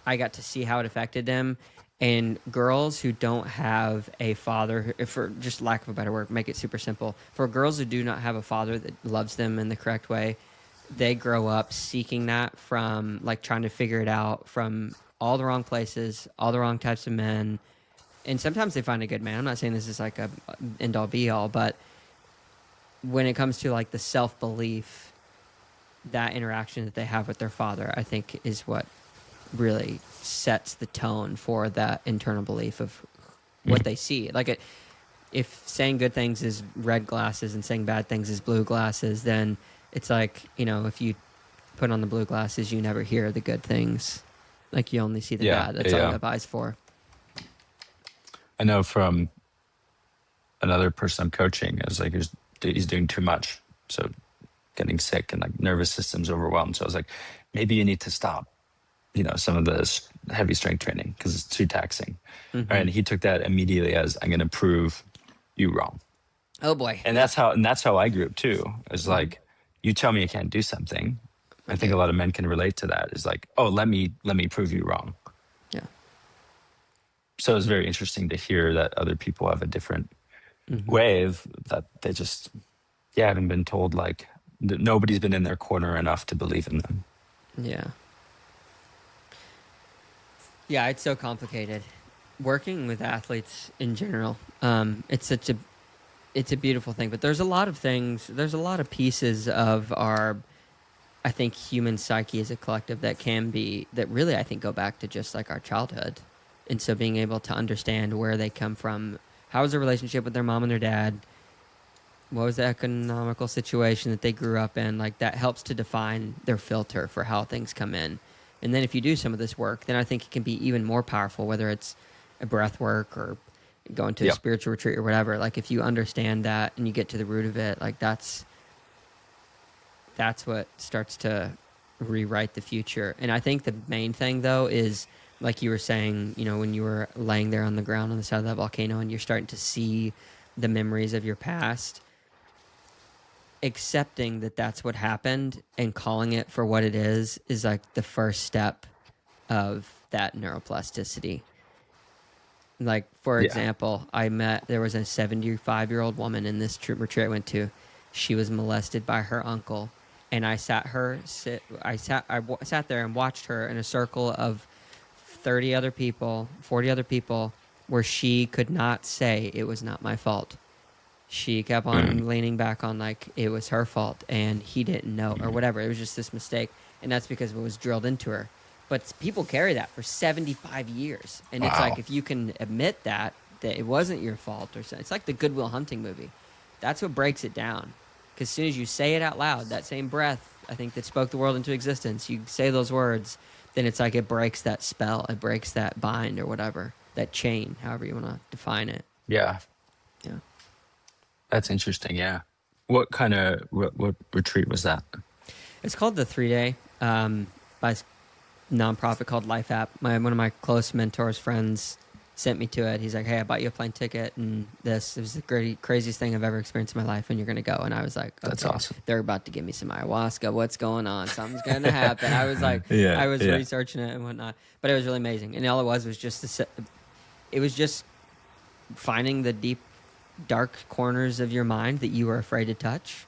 I got to see how it affected them. And girls who don't have a father, for just lack of a better word, make it super simple. For girls who do not have a father that loves them in the correct way, they grow up seeking that from like trying to figure it out from all the wrong places, all the wrong types of men. And sometimes they find a good man. I'm not saying this is like a end all be all, but when it comes to like the self belief, that interaction that they have with their father, I think is what really sets the tone for that internal belief of what they see. Like if saying good things is red glasses and saying bad things is blue glasses, then it's like, if you put on the blue glasses, you never hear the good things. Like you only see the Yeah, bad. That's all you have eyes for. I know from another person I'm coaching, is like he's doing too much, so getting sick and like nervous system's overwhelmed. So I was like, maybe you need to stop, some of this heavy strength training because it's too taxing. Mm-hmm. And he took that immediately as, I'm going to prove you wrong. Oh boy. And that's how I grew up too. It's like, you tell me I can't do something. I think a lot of men can relate to that. It's like, oh, let me prove you wrong. Yeah. So it's very interesting to hear that other people have a different way of that. They just, haven't been told, like, nobody's been in their corner enough to believe in them. Yeah. Yeah, it's so complicated. Working with athletes in general, it's a beautiful thing. But there's a lot of things. There's a lot of pieces of our, I think, human psyche as a collective that really I think go back to just like our childhood, and so being able to understand where they come from, how was their relationship with their mom and their dad, what was the economical situation that they grew up in, like that helps to define their filter for how things come in. And then if you do some of this work, then I think it can be even more powerful, whether it's a breath work or going to a spiritual retreat or whatever. Like if you understand that and you get to the root of it, like that's what starts to rewrite the future. And I think the main thing though is, like you were saying, when you were laying there on the ground on the side of that volcano and you're starting to see the memories of your past, accepting that that's what happened and calling it for what it is like the first step of that neuroplasticity. Like, for example, there was a 75-year-old woman in this retreat I went to. She was molested by her uncle, and I sat there and watched her in a circle of 30 other people, 40 other people, where she could not say it was not my fault. She kept on leaning back on like it was her fault and he didn't know or whatever. It was just this mistake, and that's because it was drilled into her. But people carry that for 75 years, and it's like if you can admit that it wasn't your fault or something. It's like the Good Will Hunting movie. That's what breaks it down. Because as soon as you say it out loud, that same breath, I think, that spoke the world into existence, you say those words, then it's like it breaks that spell. It breaks that bind or whatever, that chain, however you want to define it. Yeah. Yeah. That's interesting. Yeah. What kind of, what retreat was that? It's called the 3-Day by a nonprofit called Life App. One of my close mentors, friends, sent me to it. He's like, hey, I bought you a plane ticket and it was the craziest thing I've ever experienced in my life, and you're going to go. And I was like, okay, that's awesome. They're about to give me some ayahuasca. What's going on? Something's going to happen. I was like, I was researching it and whatnot, but it was really amazing. And all it was just it was just finding the deep, dark corners of your mind that you were afraid to touch,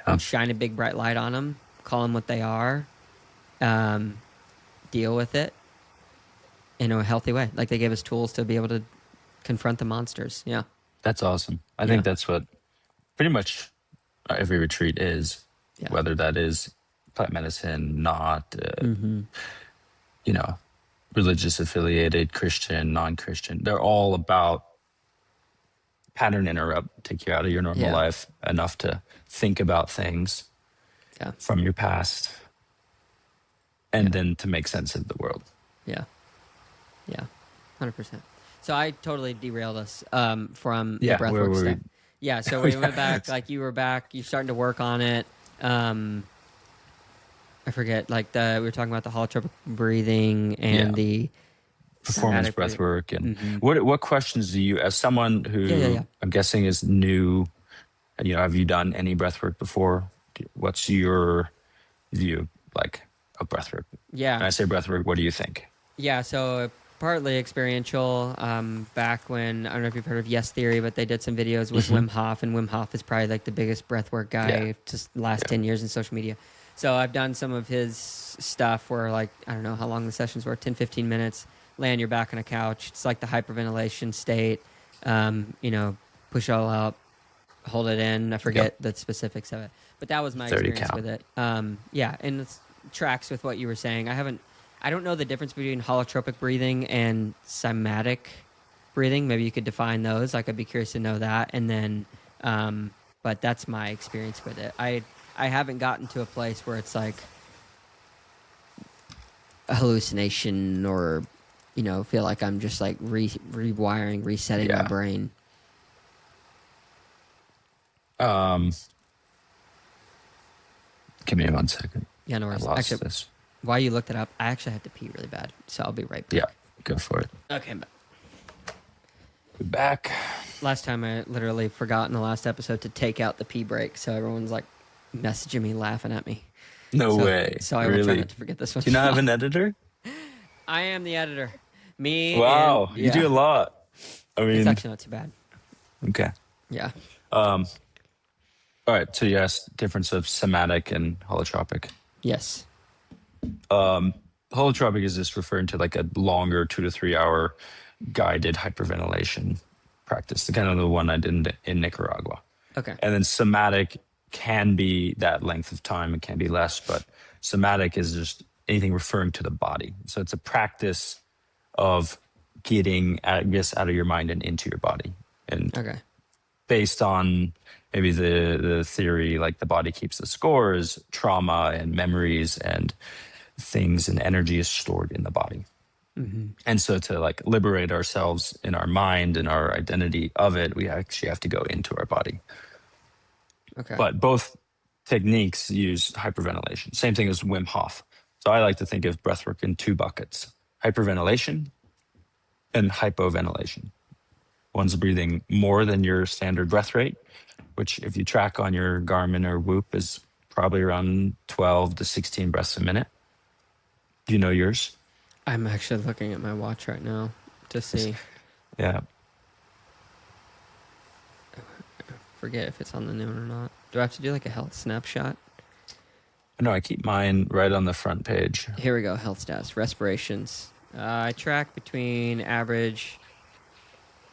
and shine a big bright light on them, call them what they are, deal with it in a healthy way. Like they gave us tools to be able to confront the monsters. Yeah. That's awesome. I think that's what pretty much every retreat is, whether that is plant medicine, not, religious affiliated, Christian, non-Christian. They're all about pattern interrupt, take you out of your normal life enough to think about things from your past and then to make sense of the world. Yeah. Yeah. 100%. So I totally derailed us from the breathwork stuff. Yeah, so we went back, like you were back, you're starting to work on it. I forget, like we were talking about the holotropic breathing and the performance breathwork. And what questions do you, as someone who I'm guessing is new Have you done any breath work before? What's your view like of breath work? Yeah. When I say breath work, what do you think? Yeah, so partly experiential. Back when I don't know if you've heard of Yes Theory, but they did some videos with Hmm. Wim Hof, and Wim Hof is probably like the biggest breathwork Yeah, guy just the last yeah, 10 years in social media. So I've done some of his stuff where like I don't know how long the sessions were, 10, 15 minutes. Lay on your back on a couch. It's like the hyperventilation state. You know, push all out, hold it in. I yep. forget the specifics of it, but that was my 30 experience count. with it. Yeah, and it tracks with what you were saying. I don't know the difference between holotropic breathing and somatic breathing. Maybe you could define those. Like, I'd be curious to know that. And then, but that's my experience with it. I haven't gotten to a place where it's like a hallucination or, you know, feel like I'm just like rewiring, resetting my Yeah. brain. Um, Give me 1 second. Yeah, no I worries. lost Actually, this. while you looked it up, I actually had to pee really bad, so I'll be right Yeah, back. go for it. Okay, but We're back. last time I literally forgot in the last episode to take out the pee break, so everyone's like messaging me, laughing at me. No So, way. so I will try Really? not to forget this one. Do you not have an editor? I am the editor. Me and Wow, you do yeah, a lot. I it's mean, actually not too bad. okay. Yeah. Um, all right. So yes, difference of somatic and holotropic. Yes. Holotropic is just referring to like a longer 2 to 3 hour guided hyperventilation practice, the kind of the one I did in Nicaragua. Okay. And then somatic can be that length of time. It can be less, but somatic is just anything referring to the body. So it's a practice of getting, I guess, out of your mind and into your body. And Okay. based on maybe the theory, like the body keeps the scores, trauma and memories and things and energy is stored in the body. And so to like liberate ourselves in our mind and our identity of it, we actually have to go into our body. Okay. But both techniques use hyperventilation. Same thing as Wim Hof. So I like to think of breathwork in two buckets: hyperventilation and hypoventilation. One's breathing more than your standard breath rate, which if you track on your Garmin or Whoop is probably around 12 to 16 breaths a minute. Do you know yours? I'm actually looking at my watch right now to see. Yeah. Forget if it's on the noon or not. Do I have to do like a health snapshot? No, I keep mine right on the front page. Here we go. Health stats, respirations. I track between average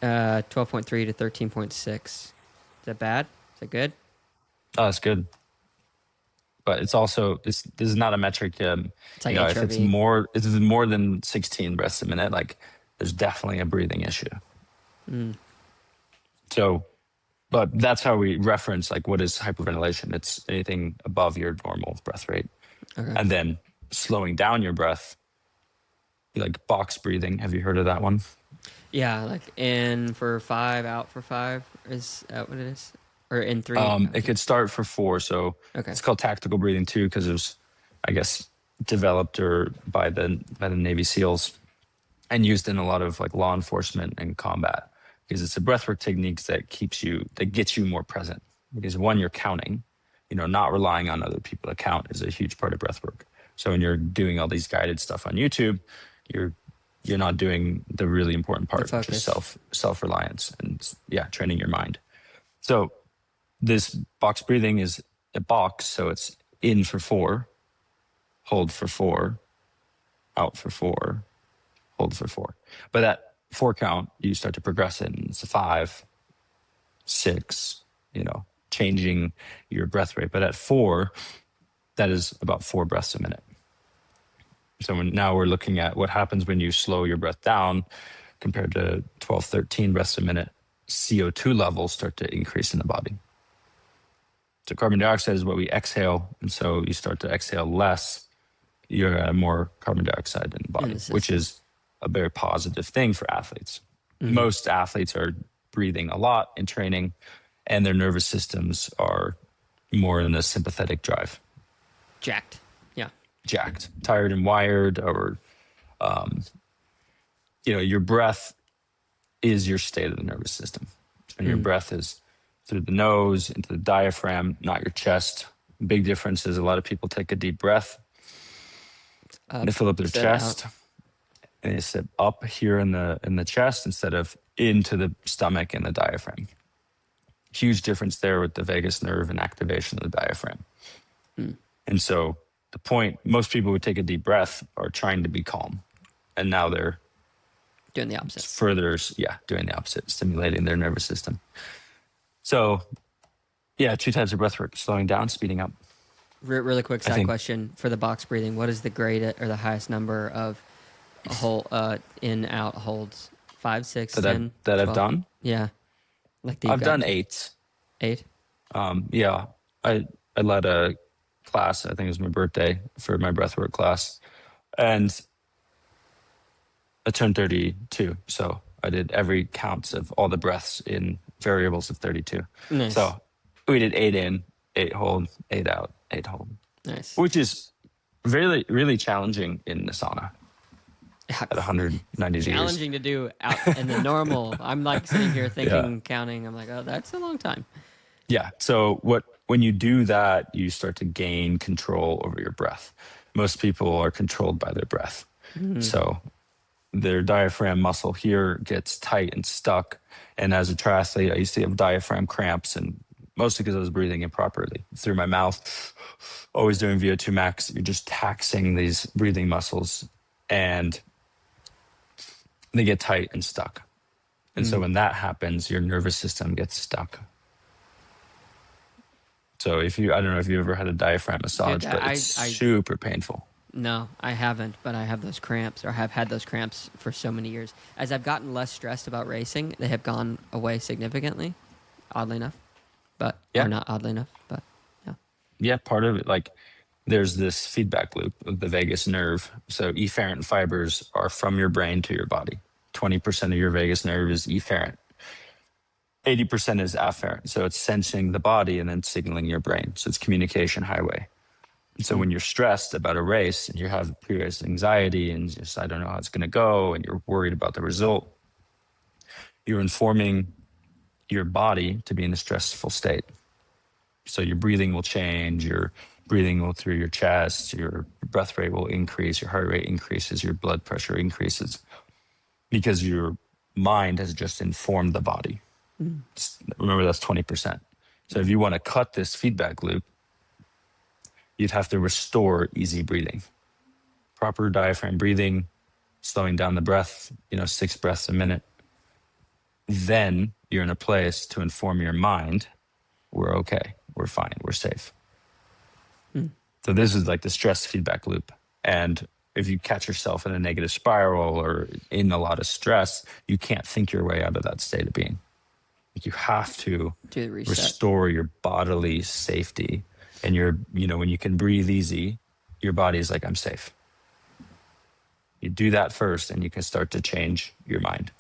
12.3 to 13.6. Is that bad? Is that good? Oh, that's good. But it's also this is not a metric. It's like If HRV. it's more than 16 breaths a minute, like there's definitely a breathing issue. So, but that's how we reference like what is hyperventilation. It's anything above your normal breath rate, Okay. and then slowing down your breath, like box breathing. Have you heard of that one? Yeah, like in for 5, out for 5. Is that what it is? Or in 3? It could start for 4. So Okay. it's called tactical breathing too, because it was, I guess, developed or by the Navy SEALs and used in a lot of like law enforcement and combat, because it's a breathwork techniques that gets you more present. Because one, you're counting, not relying on other people to count is a huge part of breathwork. So when you're doing all these guided stuff on YouTube, you're not doing the really important part, which is focus. self-reliance and training your mind. So this box breathing is a box, so it's in for 4, hold for 4, out for 4, hold for 4. But at 4 count, you start to progress it, and it's a 5, 6, changing your breath rate. But at 4, that is about 4 breaths a minute. So now we're looking at what happens when you slow your breath down compared to 12, 13 breaths a minute. CO2 levels start to increase in the body. So carbon dioxide is what we exhale. And so you start to exhale less. You're at more carbon dioxide in the body, which is a very positive thing for athletes. Mm-hmm. Most athletes are breathing a lot in training, and their nervous systems are more in a sympathetic drive. Jacked. Yeah. Jacked, tired and wired, or, your breath is your state of the nervous system. And your breath is through the nose, into the diaphragm, not your chest. Big difference is a lot of people take a deep breath, they Up fill up their instead of out. chest, and they sit up here in the chest instead of into the stomach and the diaphragm. Huge difference there with the vagus nerve and activation of the diaphragm. Hmm. And so the point, most people who take a deep breath are trying to be calm. And now they're Doing the opposite. further, doing the opposite, stimulating their nervous system. So, yeah, 2 types of breath work: slowing down, speeding up. Really quick I side think question for the box breathing. What is the greatest or the highest number of a whole in out holds? 5, 6, that I've 10, that I've 12? done. Yeah, like that you've I've gotten done to 8. 8. Yeah, I led a class. I think it was my birthday for my breathwork class, and I turned 32. So I did every counts of all the breaths in variables of 32. Nice, So we did 8 in, 8 hold, 8 out, 8 hold, nice. which is really really challenging in the sauna at 190 degrees. Challenging to do out in the normal. I'm like sitting here Yeah. thinking, counting. I'm like, oh, that's a long time. Yeah. So when you do that, you start to gain control over your breath. Most people are controlled by their breath. Mm-hmm. So their diaphragm muscle here gets tight and stuck. And as a triathlete, I used to have diaphragm cramps, and mostly because I was breathing improperly through my mouth, always doing VO2 max. You're just taxing these breathing muscles, and they get tight and stuck. And so when that happens, your nervous system gets stuck. So I don't know if you ever had a diaphragm massage, Dude, but it's super painful. No, I haven't, but I have those cramps, or have had those cramps for so many years. As I've gotten less stressed about racing, they have gone away significantly, oddly enough, Yeah. or not oddly enough, but yeah. Yeah, part of it, like there's this feedback loop of the vagus nerve. So efferent fibers are from your brain to your body. 20% of your vagus nerve is efferent. 80% is afferent. So it's sensing the body and then signaling your brain. So it's communication highway. And so when you're stressed about a race and you have pre-race anxiety and just, I don't know how it's going to go, and you're worried about the result, you're informing your body to be in a stressful state. So your breathing will change, your breathing will through your chest, your breath rate will increase, your heart rate increases, your blood pressure increases, because your mind has just informed the body. Remember, that's 20%. So if you want to cut this feedback loop, you'd have to restore easy breathing, proper diaphragm breathing, slowing down the breath, 6 breaths a minute. Then you're in a place to inform your mind, we're okay, we're fine, we're safe. So this is like the stress feedback loop. And if you catch yourself in a negative spiral or in a lot of stress, you can't think your way out of that state of being. You have to Do the reset. restore your bodily safety. And when you can breathe easy, your body is like, I'm safe. You do that first and you can start to change your mind.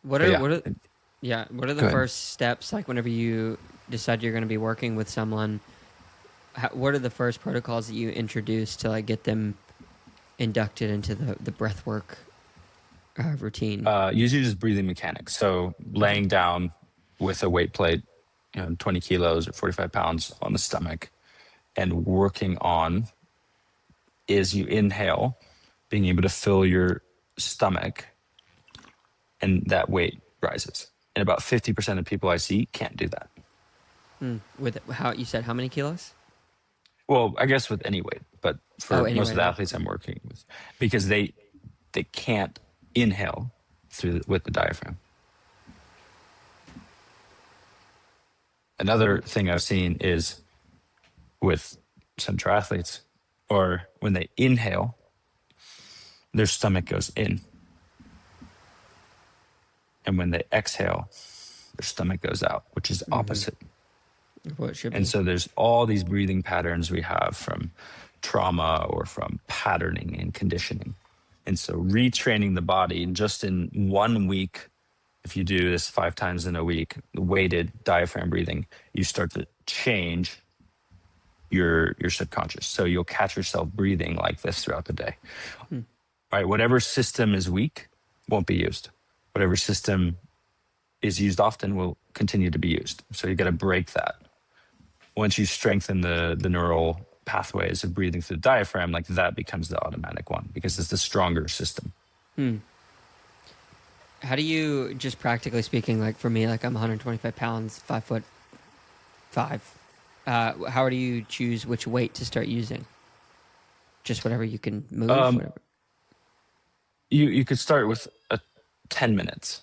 What But are yeah. what are the Go ahead. first steps, like whenever you decide you're going to be working with someone? What are the first protocols that you introduce to like get them inducted into the breath work routine? Usually just breathing mechanics. So laying down with a weight plate, 20 kilos or 45 pounds on the stomach, and working on is you inhale, being able to fill your stomach, and that weight rises. And about 50% of people I see can't do that. With how you said, how many kilos? Well, I guess with any weight, but for Any most of the weight. athletes I'm working with, because they can't inhale with the diaphragm. Another thing I've seen is with some triathletes, or when they inhale, their stomach goes in. And when they exhale, their stomach goes out, which is opposite. What it should be. And so there's all these breathing patterns we have from trauma or from patterning and conditioning. And so retraining the body just in 1 week, if you do this 5 times in a week, weighted diaphragm breathing, you start to change your subconscious. So you'll catch yourself breathing like this throughout the day. Right? Whatever system is weak won't be used. Whatever system is used often will continue to be used. So you got to break that. Once you strengthen the neural pathways of breathing through the diaphragm, like that becomes the automatic one because it's the stronger system. Hmm. How do you, just practically speaking, like for me, like I'm 125 pounds, 5'5". How do you choose which weight to start using? Just whatever you can move, Um, whatever. you could start with a 10 minutes.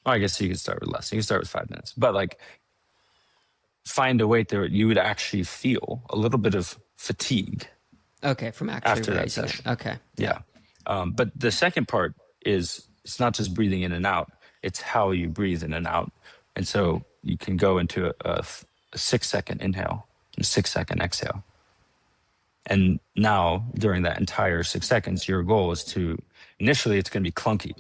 Well, I guess you could start with less. You can start with 5 minutes, but like find a weight that you would actually feel a little bit of fatigue Okay, from actually after that raising it. session. Okay, yeah. Yeah. But the second part is it's not just breathing in and out, it's how you breathe in and out. And so you can go into a 6 second inhale and a 6 second exhale. And now, during that entire 6 seconds, your goal is to initially, it's going to be clunky.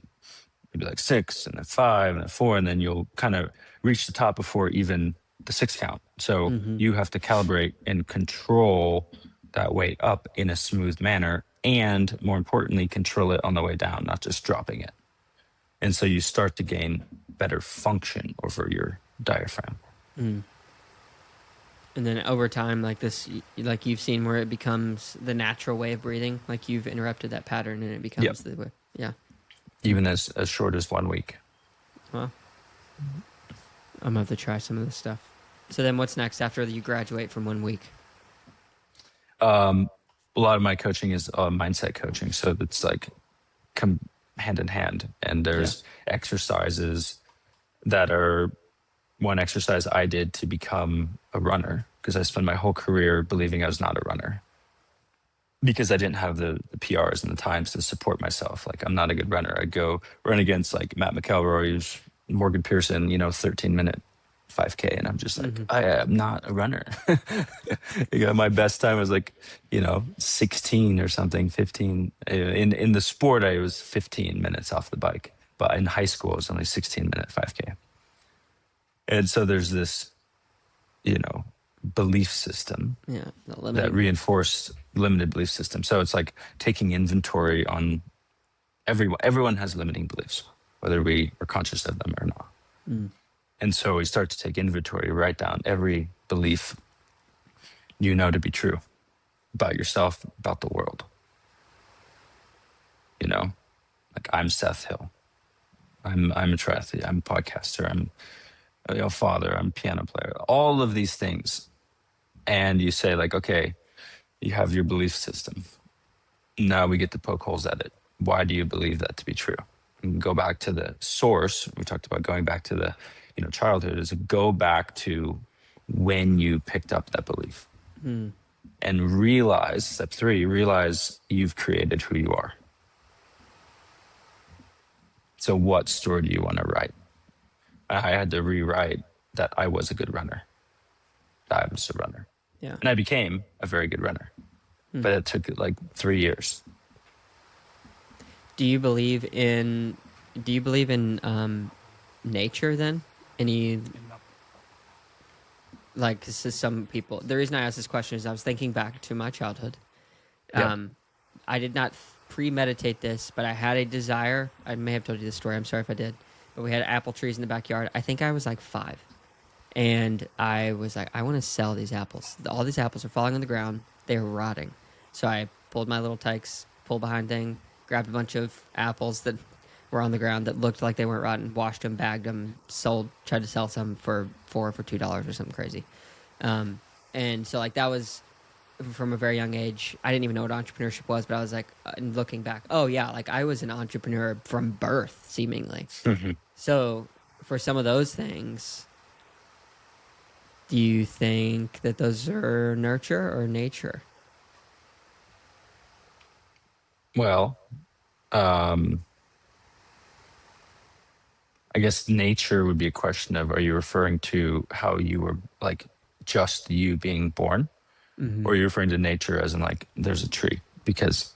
Maybe like six and then five and then four, and then you'll kind of reach the top before even the six count. So Mm-hmm. you have to calibrate and control that weight up in a smooth manner. And more importantly, control it on the way down, not just dropping it. And so you start to gain better function over your diaphragm. Mm. And then over time, like this, like you've seen where it becomes the natural way of breathing, like you've interrupted that pattern and it Yep. becomes the way. Yeah. Even as short as 1 week. Well, I'm gonna have to try some of this stuff. So then, what's next after you graduate from 1 week? A lot of my coaching is mindset coaching. So it's like come hand in hand. And Yeah. there's exercises that are one exercise I did to become a runner because I spent my whole career believing I was not a runner because I didn't have the PRs and the times to support myself. Like I'm not a good runner. I'd go run against like Matt McElroy, Morgan Pearson, 13-minute 5K. And I'm just like, Mm-hmm. I am not a runner. My best time was like, 16 or something, 15. In the sport, I was 15 minutes off the bike. But in high school, it was only 16-minute 5K. And so there's this, belief system Yeah. that reinforce limited belief system. So it's like taking inventory on everyone. Everyone has limiting beliefs, whether we are conscious of them or not. Mm. And so we start to take inventory, write down every belief to be true about yourself, about the world. Like I'm Seth Hill. I'm a triathlete. I'm a podcaster. I'm a father. I'm a piano player. All of these things. And you say like, okay, you have your belief system. Now we get to poke holes at it. Why do you believe that to be true? And go back to the source. We talked about going back to the, childhood is go back to when you picked up that belief and realize, step 3, realize you've created who you are. So what story do you want to write? I had to rewrite that I was a good runner. I was a runner. Yeah. And I became a very good runner. But it took like 3 years. Do you believe in nature then? Any like this is some people. The reason I asked this question is I was thinking back to my childhood. Yep. I did not premeditate this, but I had a desire. I may have told you this story. I'm sorry if I did. But we had apple trees in the backyard. I think I was like 5. And I was like, I want to sell these apples. All these apples are falling on the ground. They are rotting. So I pulled my little Tykes pull behind thing, grabbed a bunch of apples that were on the ground that looked like they weren't rotten, washed them, bagged them, tried to sell some for $2 or something crazy. And so like that was from a very young age. I didn't even know what entrepreneurship was, but I was like, looking back, oh yeah, like I was an entrepreneur from birth, seemingly. So for some of those things, do you think that those are nurture or nature? Well, I guess nature would be a question of, are you referring to how you were like just you being born? Mm-hmm. Or are you referring to nature as in like, there's a tree? Because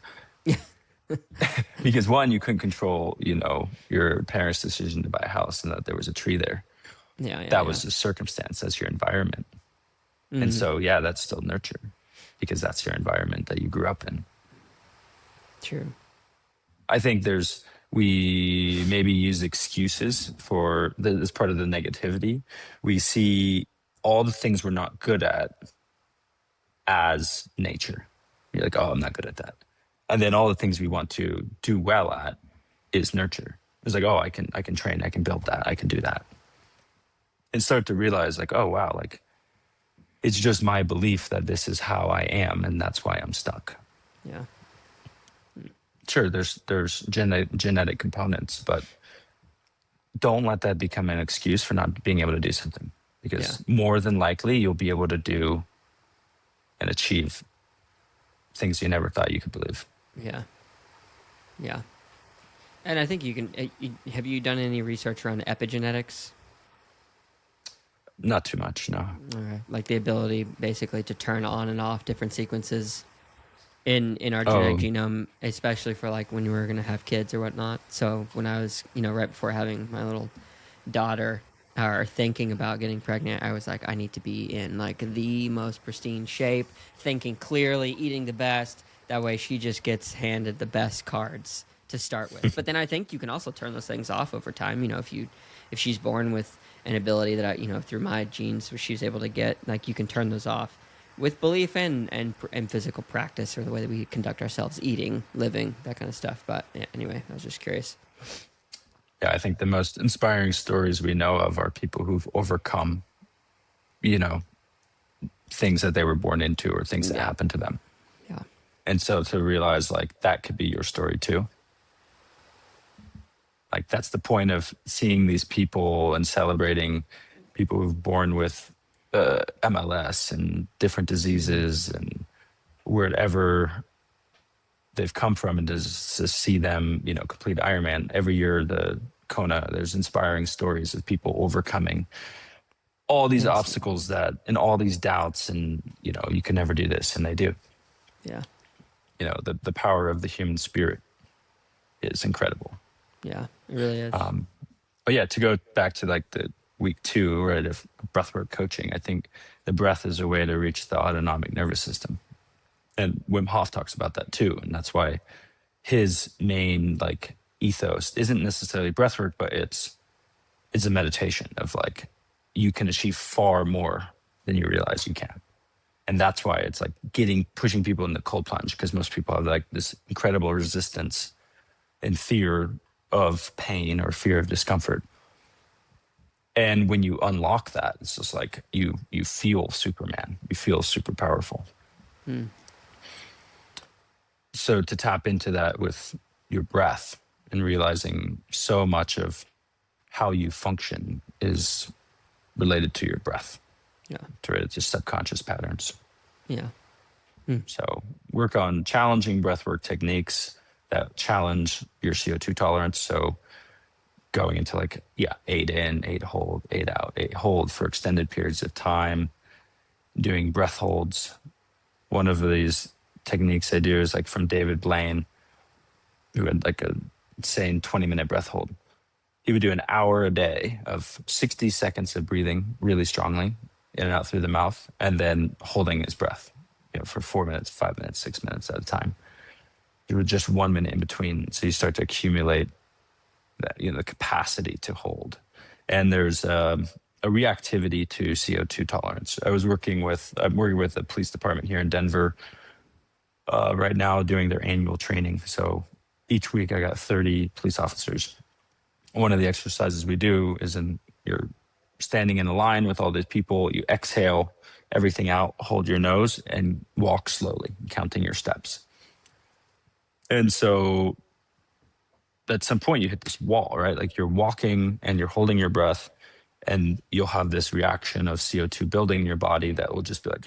one, you couldn't control, your parents' decision to buy a house and that there was a tree there. That was a circumstance. That's your environment. Mm-hmm. And so, yeah, that's still nurture because that's your environment that you grew up in. True. I think there's We maybe use excuses for this part of the negativity. We see all the things we're not good at as nature. You're like, oh, I'm not good at that. And then all the things we want to do well at is nurture. It's like, oh, I can train, I can build that, I can do that. And start to realize like, oh wow, like it's just my belief that this is how I am and that's why I'm stuck. Yeah. Sure, there's genetic components, but don't let that become an excuse for not being able to do something. Yeah. Because more than likely you'll be able to do and achieve things you never thought you could believe. Yeah. Yeah. And I think you can. Have you done any research around epigenetics? Not too much, no. Okay. Like the ability basically to turn on and off different sequences in our genetic Oh, genome, especially for like when we were going to have kids or whatnot. So when I was, right before having my little daughter or thinking about getting pregnant, I was like, I need to be in like the most pristine shape, thinking clearly, eating the best. That way she just gets handed the best cards to start with. But then I think you can also turn those things off over time. If she's born with an ability that through my genes, she was able to get, like, you can turn those off with belief and physical practice, or the way that we conduct ourselves, eating, living, that kind of stuff. But yeah, anyway, I was just curious. yeah, I think the most inspiring stories we know of are people who've overcome, you know, things that they were born into or things that Yeah, happened to them. yeah, And so to realize like that could be your story too. Like that's the point of seeing these people and celebrating people who've born with MLS and different hmm diseases and wherever they've come from, and to see them, complete Ironman every year. The Kona, there's inspiring stories of people overcoming all these yes, obstacles that and all these doubts, and you can never do this, and they do. yeah, The power of the human spirit is incredible. yeah, it really is. But yeah, to go back to like the week two, right, of breathwork coaching, I think the breath is a way to reach the autonomic nervous system. And Wim Hof talks about that too. And that's why his main like ethos isn't necessarily breathwork, but it's a meditation of like you can achieve far more than you realize you can. And that's why it's like pushing people in the cold plunge, because most people have like this incredible resistance and fear of pain or fear of discomfort. And when you unlock that, it's just like you feel Superman, you feel super powerful. Hmm. So to tap into that with your breath and realizing so much of how you function is related to your breath, Yeah, to just subconscious patterns. yeah, hmm. So work on challenging breathwork techniques that challenge your CO2 tolerance. So going into like, 8 in, 8 hold, 8 out, 8 hold for extended periods of time, doing breath holds. One of these techniques I do is like from David Blaine, who had like a insane 20-minute breath hold. He would do an hour a day of 60 seconds of breathing really strongly in and out through the mouth, and then holding his breath, for 4 minutes, 5 minutes, 6 minutes at a time. There was just 1 minute in between. So you start to accumulate that, the capacity to hold. And there's a reactivity to CO2 tolerance. I'm working with the police department here in Denver right now, doing their annual training. So each week I got 30 police officers. One of the exercises we do is you're standing in a line with all these people. You exhale everything out, hold your nose, and walk slowly, counting your steps. And so at some point you hit this wall, right? Like you're walking and you're holding your breath, and you'll have this reaction of CO2 building in your body that will just be like,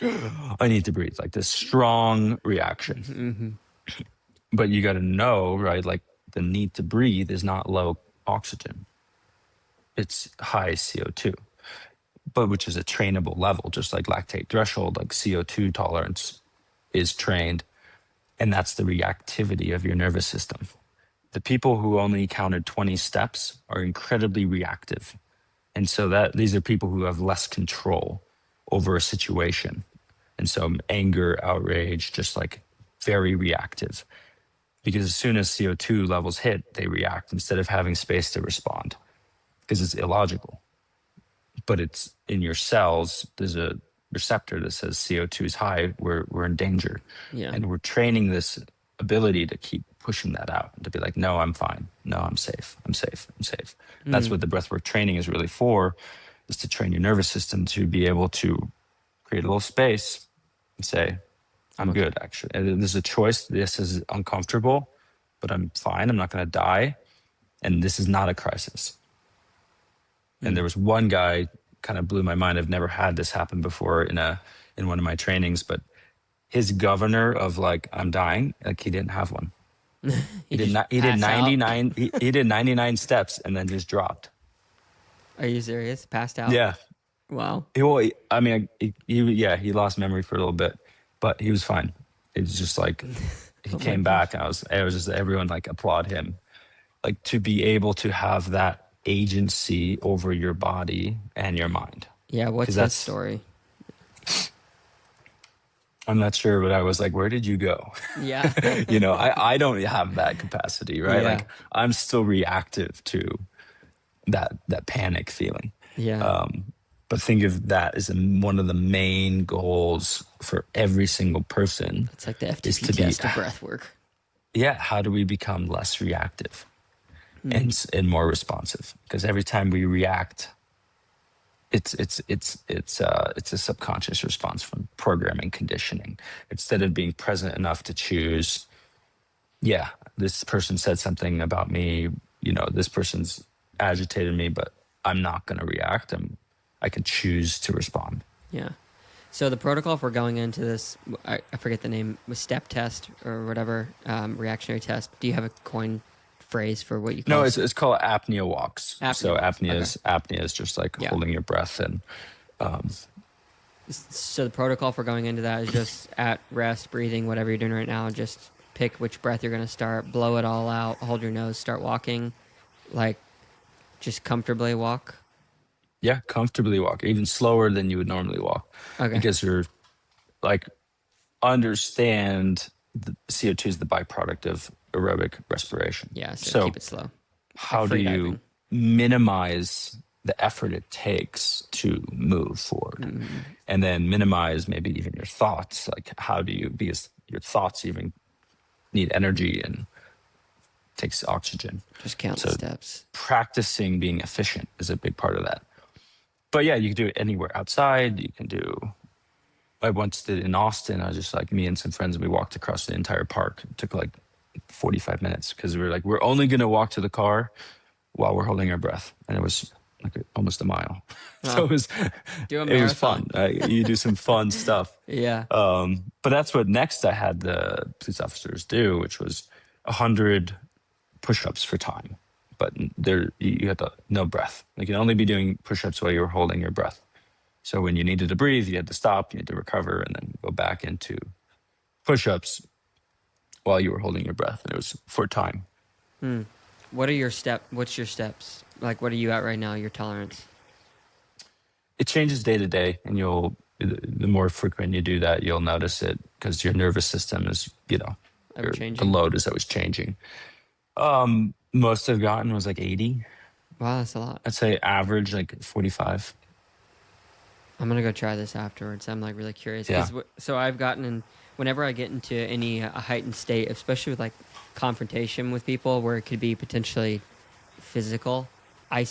I need to breathe, like this strong reaction. Mm-hmm. But you got to know, right? Like the need to breathe is not low oxygen, it's high CO2, but which is a trainable level, just like lactate threshold, like CO2 tolerance is trained. And that's the reactivity of your nervous system. The people who only counted 20 steps are incredibly reactive. And so these are people who have less control over a situation. And so anger, outrage, just like very reactive. because as soon as CO2 levels hit, they react instead of having space to respond, because it's illogical. But it's in your cells. There's a receptor that says CO2 is high. We're in danger, Yeah. and we're training this ability to keep pushing that out, to be like, no, I'm fine. No, I'm safe. I'm safe. I'm safe. That's Mm. what the breathwork training is really for, is to train your nervous system to be able to create a little space and say, I'm I'm okay. good, actually. And there's a choice. This is uncomfortable, but I'm fine. I'm not going to die. And this is not a crisis. And Mm. there was one guy, kind of blew my mind. I've never had this happen before in one of my trainings, but his governor of like, I'm dying, like he didn't have one. You just He did pass out. 99 he did 99 steps and then just dropped. Are you serious? Passed out? Yeah. Wow. I mean, yeah, he lost memory for a little bit, but he was fine. It was just like he Oh my came gosh. back. And I was just, everyone like applaud him, like to be able to have that agency over your body and your mind. Yeah. What's Because his that's, story? I'm not sure, but I was like, where did you go? Yeah. I don't have that capacity, right? Yeah. Like I'm still reactive to that panic feeling. Yeah. But think of that as one of the main goals for every single person, It's like the is FTP to be, test of breath work. yeah, how do we become less reactive Mm. and more responsive? Because every time we react, it's a subconscious response from programming, conditioning. Instead of being present enough to choose, yeah, this person said something about me, this person's agitated me, but I'm not going to react. I can choose to respond. Yeah. So the protocol for going into this, I forget the name, was step test or whatever, reactionary test. Do you have a coin phrase for what you call No, it? it's called apnea walks. Apnea So walks. Okay. apnea is just like Yeah. holding your breath, and So the protocol for going into that is just at rest, breathing, whatever you're doing right now. Just pick which breath you're going to start, blow it all out, hold your nose, start walking, like just comfortably walk. yeah, comfortably walk, even slower than you would normally walk, Okay. because you're like, understand the CO2 is the byproduct of aerobic respiration. Yeah. So So keep it slow, like how do free you diving. minimize the effort it takes to move forward, Mm, and then minimize maybe even your thoughts? Like, how do you, because your thoughts even need energy and takes oxygen. just count the So steps. practicing being efficient is a big part of that. But yeah, you can do it anywhere outside. You can do, I once did in Austin. I was just like, me and some friends, and we walked across the entire park. It took like 45 minutes, because we were like, we're only going to walk to the car while we're holding our breath. And it was like almost a mile. So Oh, it was, do a it was marathon. fun. You do some fun stuff. Yeah. But that's what next I had the police officers do, which was 100 push-ups for time. But you had to, no breath. Like, you can only be doing push-ups while you were holding your breath. So when you needed to breathe, you had to stop, you had to recover, and then go back into push-ups while you were holding your breath. And it was for time. Hmm. What's your steps? Like, what are you at right now? Your tolerance? It changes day to day, and the more frequent you do that, you'll notice it, because your nervous system is, Ever the changing? load is always changing. Most I've gotten was like 80. Wow, that's a lot. I'd say average like 45. I'm gonna go try this afterwards. I'm like really curious Yeah. because so I've gotten in whenever I get into any a heightened state, especially with like confrontation with people where it could be potentially physical. I've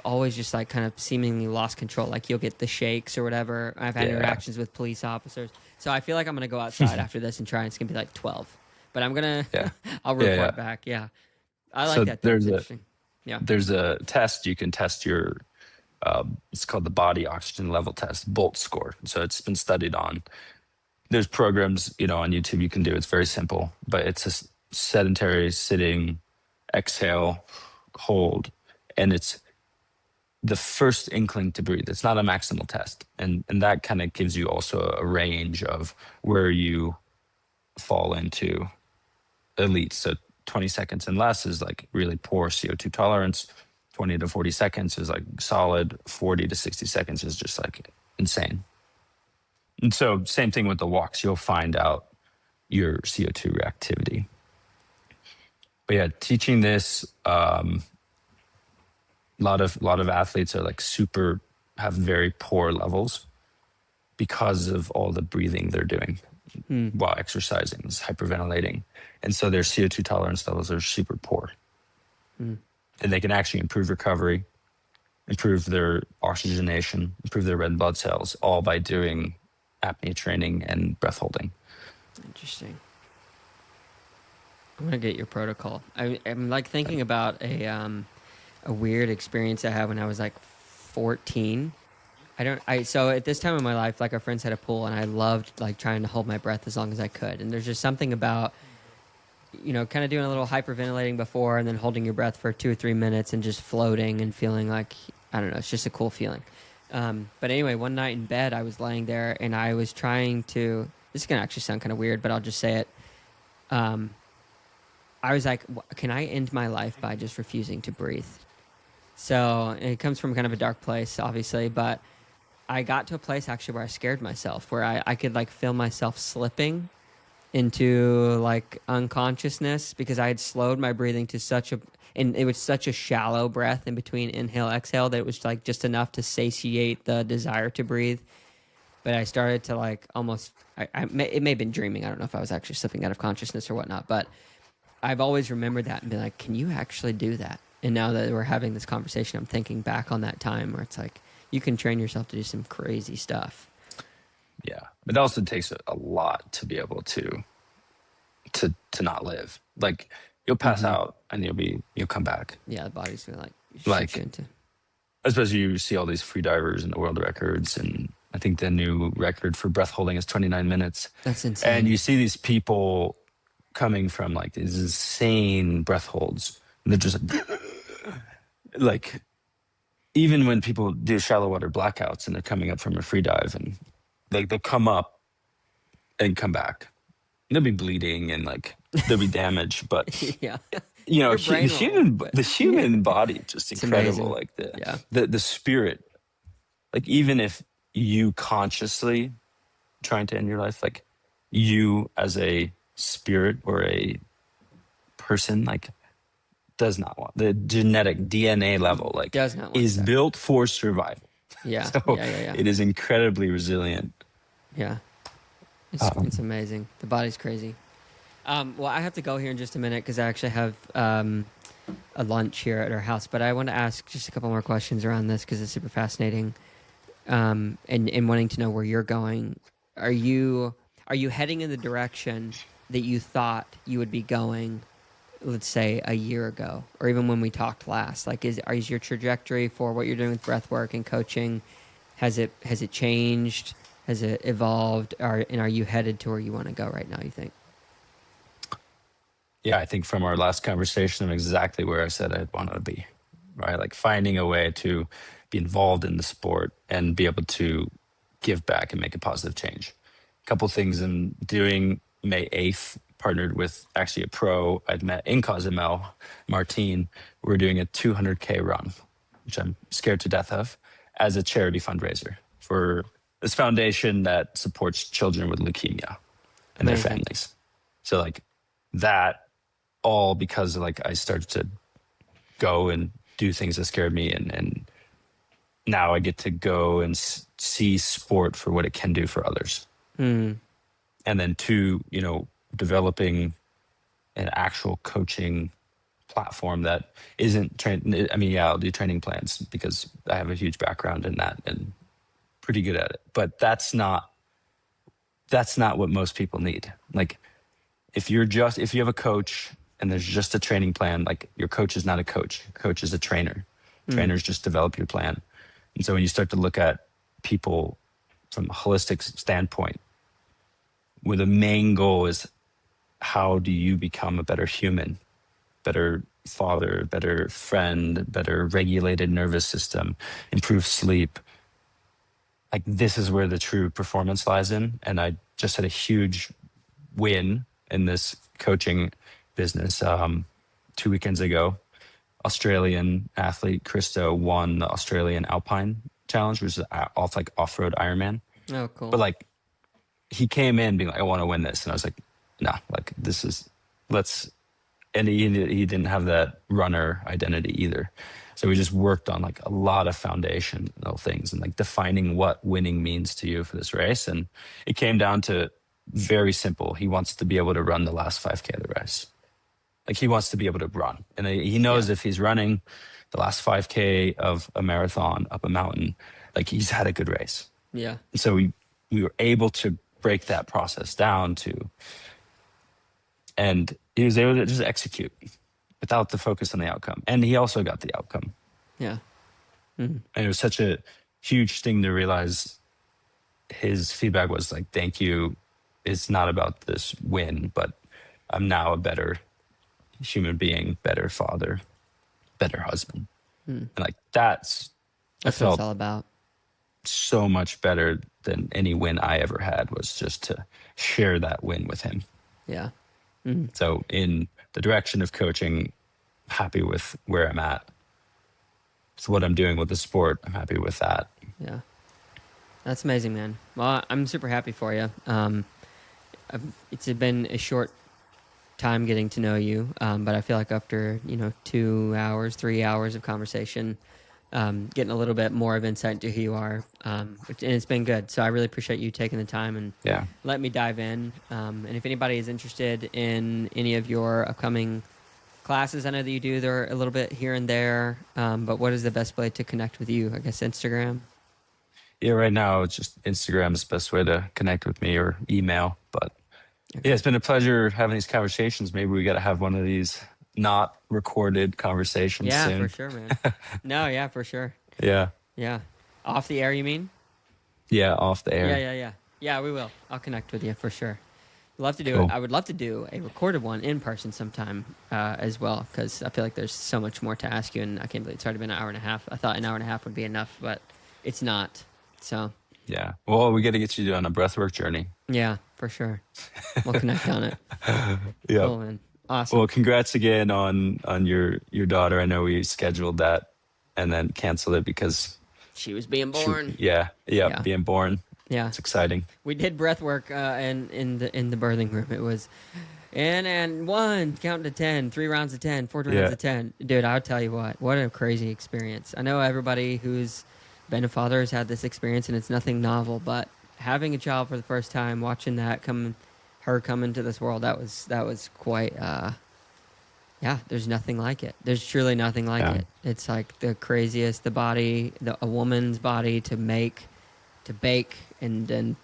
always just like kind of seemingly lost control. Like you'll get the shakes or whatever. I've had Yeah. interactions with police officers, so I feel like I'm gonna go outside after this and try. And it's gonna be like 12, but I'm gonna Yeah. I'll Yeah, report yeah. back. Yeah, I like So that. Though. It's interesting. Yeah. there's a test you can test your, it's called the body oxygen level test, Bolt score. So it's been studied on. There's programs, on YouTube you can do. It's very simple, but it's a sedentary sitting, exhale, hold, and it's the first inkling to breathe. It's not a maximal test, and that kind of gives you also a range of where you fall into elite. So 20 seconds and less is like really poor CO2 tolerance. 20 to 40 seconds is like solid. 40 to 60 seconds is just like insane. And so same thing with the walks. You'll find out your CO2 reactivity. But yeah, teaching this, a lot of athletes are like super, have very poor levels because of all the breathing they're doing Hmm. while exercising, is hyperventilating. And so their CO2 tolerance levels are super poor. Hmm. And they can actually improve recovery, improve their oxygenation, improve their red blood cells, all by doing apnea training and breath holding. Interesting. I'm gonna get your protocol. I'm like thinking about a weird experience I had when I was like 14. I don't. I so at this time in my life, like our friends had a pool, and I loved like trying to hold my breath as long as I could. And there's just something about kind of doing a little hyperventilating before, and then holding your breath for 2 or 3 minutes, and just floating and feeling like I don't know. It's just a cool feeling. But anyway, one night in bed, I was laying there, and I was trying to. This is gonna actually sound kind of weird, but I'll just say it. Um, I was like, can I end my life by just refusing to breathe? So it comes from kind of a dark place, obviously, but I got to a place actually where I scared myself, where I could like feel myself slipping into like unconsciousness because I had slowed my breathing to and it was such a shallow breath in between inhale, exhale that it was like just enough to satiate the desire to breathe. But I started to like almost, it may have been dreaming. I don't know if I was actually slipping out of consciousness or whatnot, but I've always remembered that and been like, can you actually do that? And now that we're having this conversation, I'm thinking back on that time where it's like, you can train yourself to do some crazy stuff. Yeah. It also takes a lot to be able to not live. Like you'll pass Mm-hmm. out and you'll come back. Yeah, the body's gonna like shoot you Like into. especially you see all these free divers and the world records, and I think the new record for breath holding is 29 minutes. That's And insane. you see these people coming from like these insane breath holds. And they're just like even when people do shallow water blackouts and they're coming up from a free dive and they'll come up and come back. They'll be bleeding and like there'll be damage, but Yeah, the your brain will, human but the human body just it's incredible. amazing. Like the Yeah. the the spirit. Like even if you consciously trying to end your life, like you as a spirit or a person, like does not want the genetic DNA level, like Does not want to is die. built for survival. Yeah, So yeah, yeah, yeah, it is incredibly resilient. yeah. It's Um, amazing. The body's crazy. Well, I have to go here in just a minute because I actually have a lunch here at our house. But I want to ask just a couple more questions around this because it's super fascinating. And wanting to know where you're going. Are you heading in the direction that you thought you would be going, let's say a year ago, or even when we talked last? Like, is your trajectory for what you're doing with breathwork and coaching, has it changed? Has it evolved? And are you headed to where you want to go right now? You think? yeah, I think from our last conversation, I'm exactly where I said I'd want to be, right? Like finding a way to be involved in the sport and be able to give back and make a positive change. A couple things I'm doing May 8th, partnered with actually a pro I'd met in Cozumel, Martine. We're doing a 200K run, which I'm scared to death of, as a charity fundraiser for this foundation that supports children with leukemia and their Amazing. families. So like that all because like I started to go and do things that scared me, and now I get to go and see sport for what it can do for others. Hmm. And then two, developing an actual coaching platform that isn't trained. I mean, yeah, I'll do training plans because I have a huge background in that and pretty good at it. But that's not what most people need. Like if you have a coach and there's just a training plan, like your coach is not a coach. Your coach is a trainer. Hmm. Trainers just develop your plan. And so when you start to look at people from a holistic standpoint, where the main goal is how do you become a better human, better father, better friend, better regulated nervous system, improve sleep. Like this is where the true performance lies in. And I just had a huge win in this coaching business 2 weekends ago. Australian athlete Christo won the Australian Alpine Challenge, which is off-road Ironman. Oh, But cool. like he came in being like, I want to win this. And I was like, no, like this is, let's and he didn't have that runner identity either. So we just worked on like a lot of foundational things and like defining what winning means to you for this race. And it came down to very simple. He wants to be able to run the last 5K of the race. Like he wants to be able to run. And he knows Yeah. if he's running the last 5K of a marathon up a mountain, like he's had a good race. Yeah. And so we were able to break that process down to, and he was able to just execute without the focus on the outcome. And he also got the outcome. Yeah. And it was such a huge thing to realize. His feedback was like, thank you. It's not about this win, but I'm now a better human being, better father, better husband. And like I That's what it's felt all about. so much better than any win I ever had, was just to share that win with him. Yeah. So in the direction of coaching, happy with where I'm at. So what I'm doing with the sport, I'm happy with that. Yeah. That's amazing, man. Well, I'm super happy for you. It's been a short time getting to know you, but I feel like after 2 hours, 3 hours of conversation, getting a little bit more of insight into who you are, and it's been good. So I really appreciate you taking the time and let me dive in. And if anybody is interested in any of your upcoming classes, I know that you do. They're a little bit here and there, but what is the best way to connect with you? I guess Instagram. Yeah, right now it's just Instagram is the best way to connect with me, or email. But yeah, it's been a pleasure having these conversations. Maybe we got to have one of these not recorded conversations Yeah, soon. for sure, man. No, yeah, for sure. Yeah. Yeah. Off the air, you mean? Yeah, off the air. Yeah. Yeah, we will. I'll connect with you for sure. Love to do Cool. it. I would love to do a recorded one in person sometime as well, because I feel like there's so much more to ask you, and I can't believe it's already been an hour and a half. I thought an hour and a half would be enough, but it's not. So Yeah. Well, we got to get you on a breathwork journey. yeah, for sure. We'll connect on it. Yeah. Cool, man. Awesome. Well, congrats again on your daughter. I know we scheduled that and then canceled it because She was being born. Yeah, Yeah. being born. Yeah. It's exciting. We did breath work in the birthing room. It was and 1, count to 10, 3 rounds of 10, 4 rounds Yeah. of 10. Dude, I'll tell you what a crazy experience. I know everybody who's been a father has had this experience, and it's nothing novel, but having a child for the first time, watching that come into this world, that was quite yeah, there's nothing like it. There's truly nothing like it. It's like the craziest, a woman's body to bake and then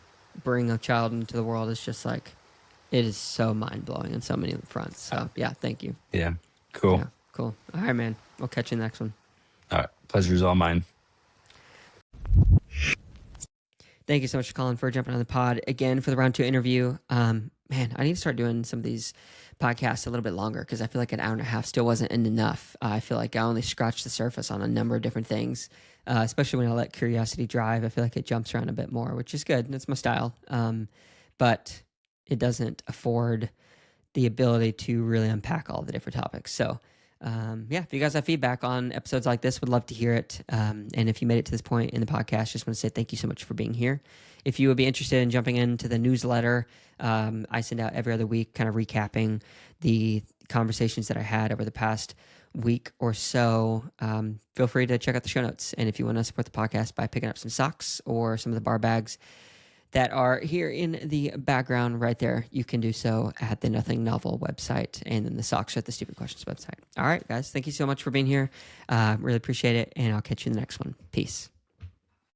bring a child into the world is just like, it is so mind-blowing on so many fronts. So yeah, thank you. Yeah. Cool. Yeah, cool. All right, man. We'll catch you in the next one. All right. Pleasure's all mine. Thank you so much, Colin, for jumping on the pod again for the round 2 interview. Man, I need to start doing some of these podcasts a little bit longer, because I feel like an hour and a half still wasn't enough. I feel like I only scratched the surface on a number of different things, especially when I let curiosity drive. I feel like it jumps around a bit more, which is good. That's my style. But it doesn't afford the ability to really unpack all the different topics. So yeah, if you guys have feedback on episodes like this, would love to hear it. And if you made it to this point in the podcast, just want to say thank you so much for being here. If you would be interested in jumping into the newsletter, I send out every other week, kind of recapping the conversations that I had over the past week or so. Feel free to check out the show notes. And if you want to support the podcast by picking up some socks or some of the bar bags that are here in the background right there, you can do so at the Nothing Novel website, and then the socks are at the Stupid Questions website. All right, guys, thank you so much for being here. Really appreciate it, and I'll catch you in the next one. Peace.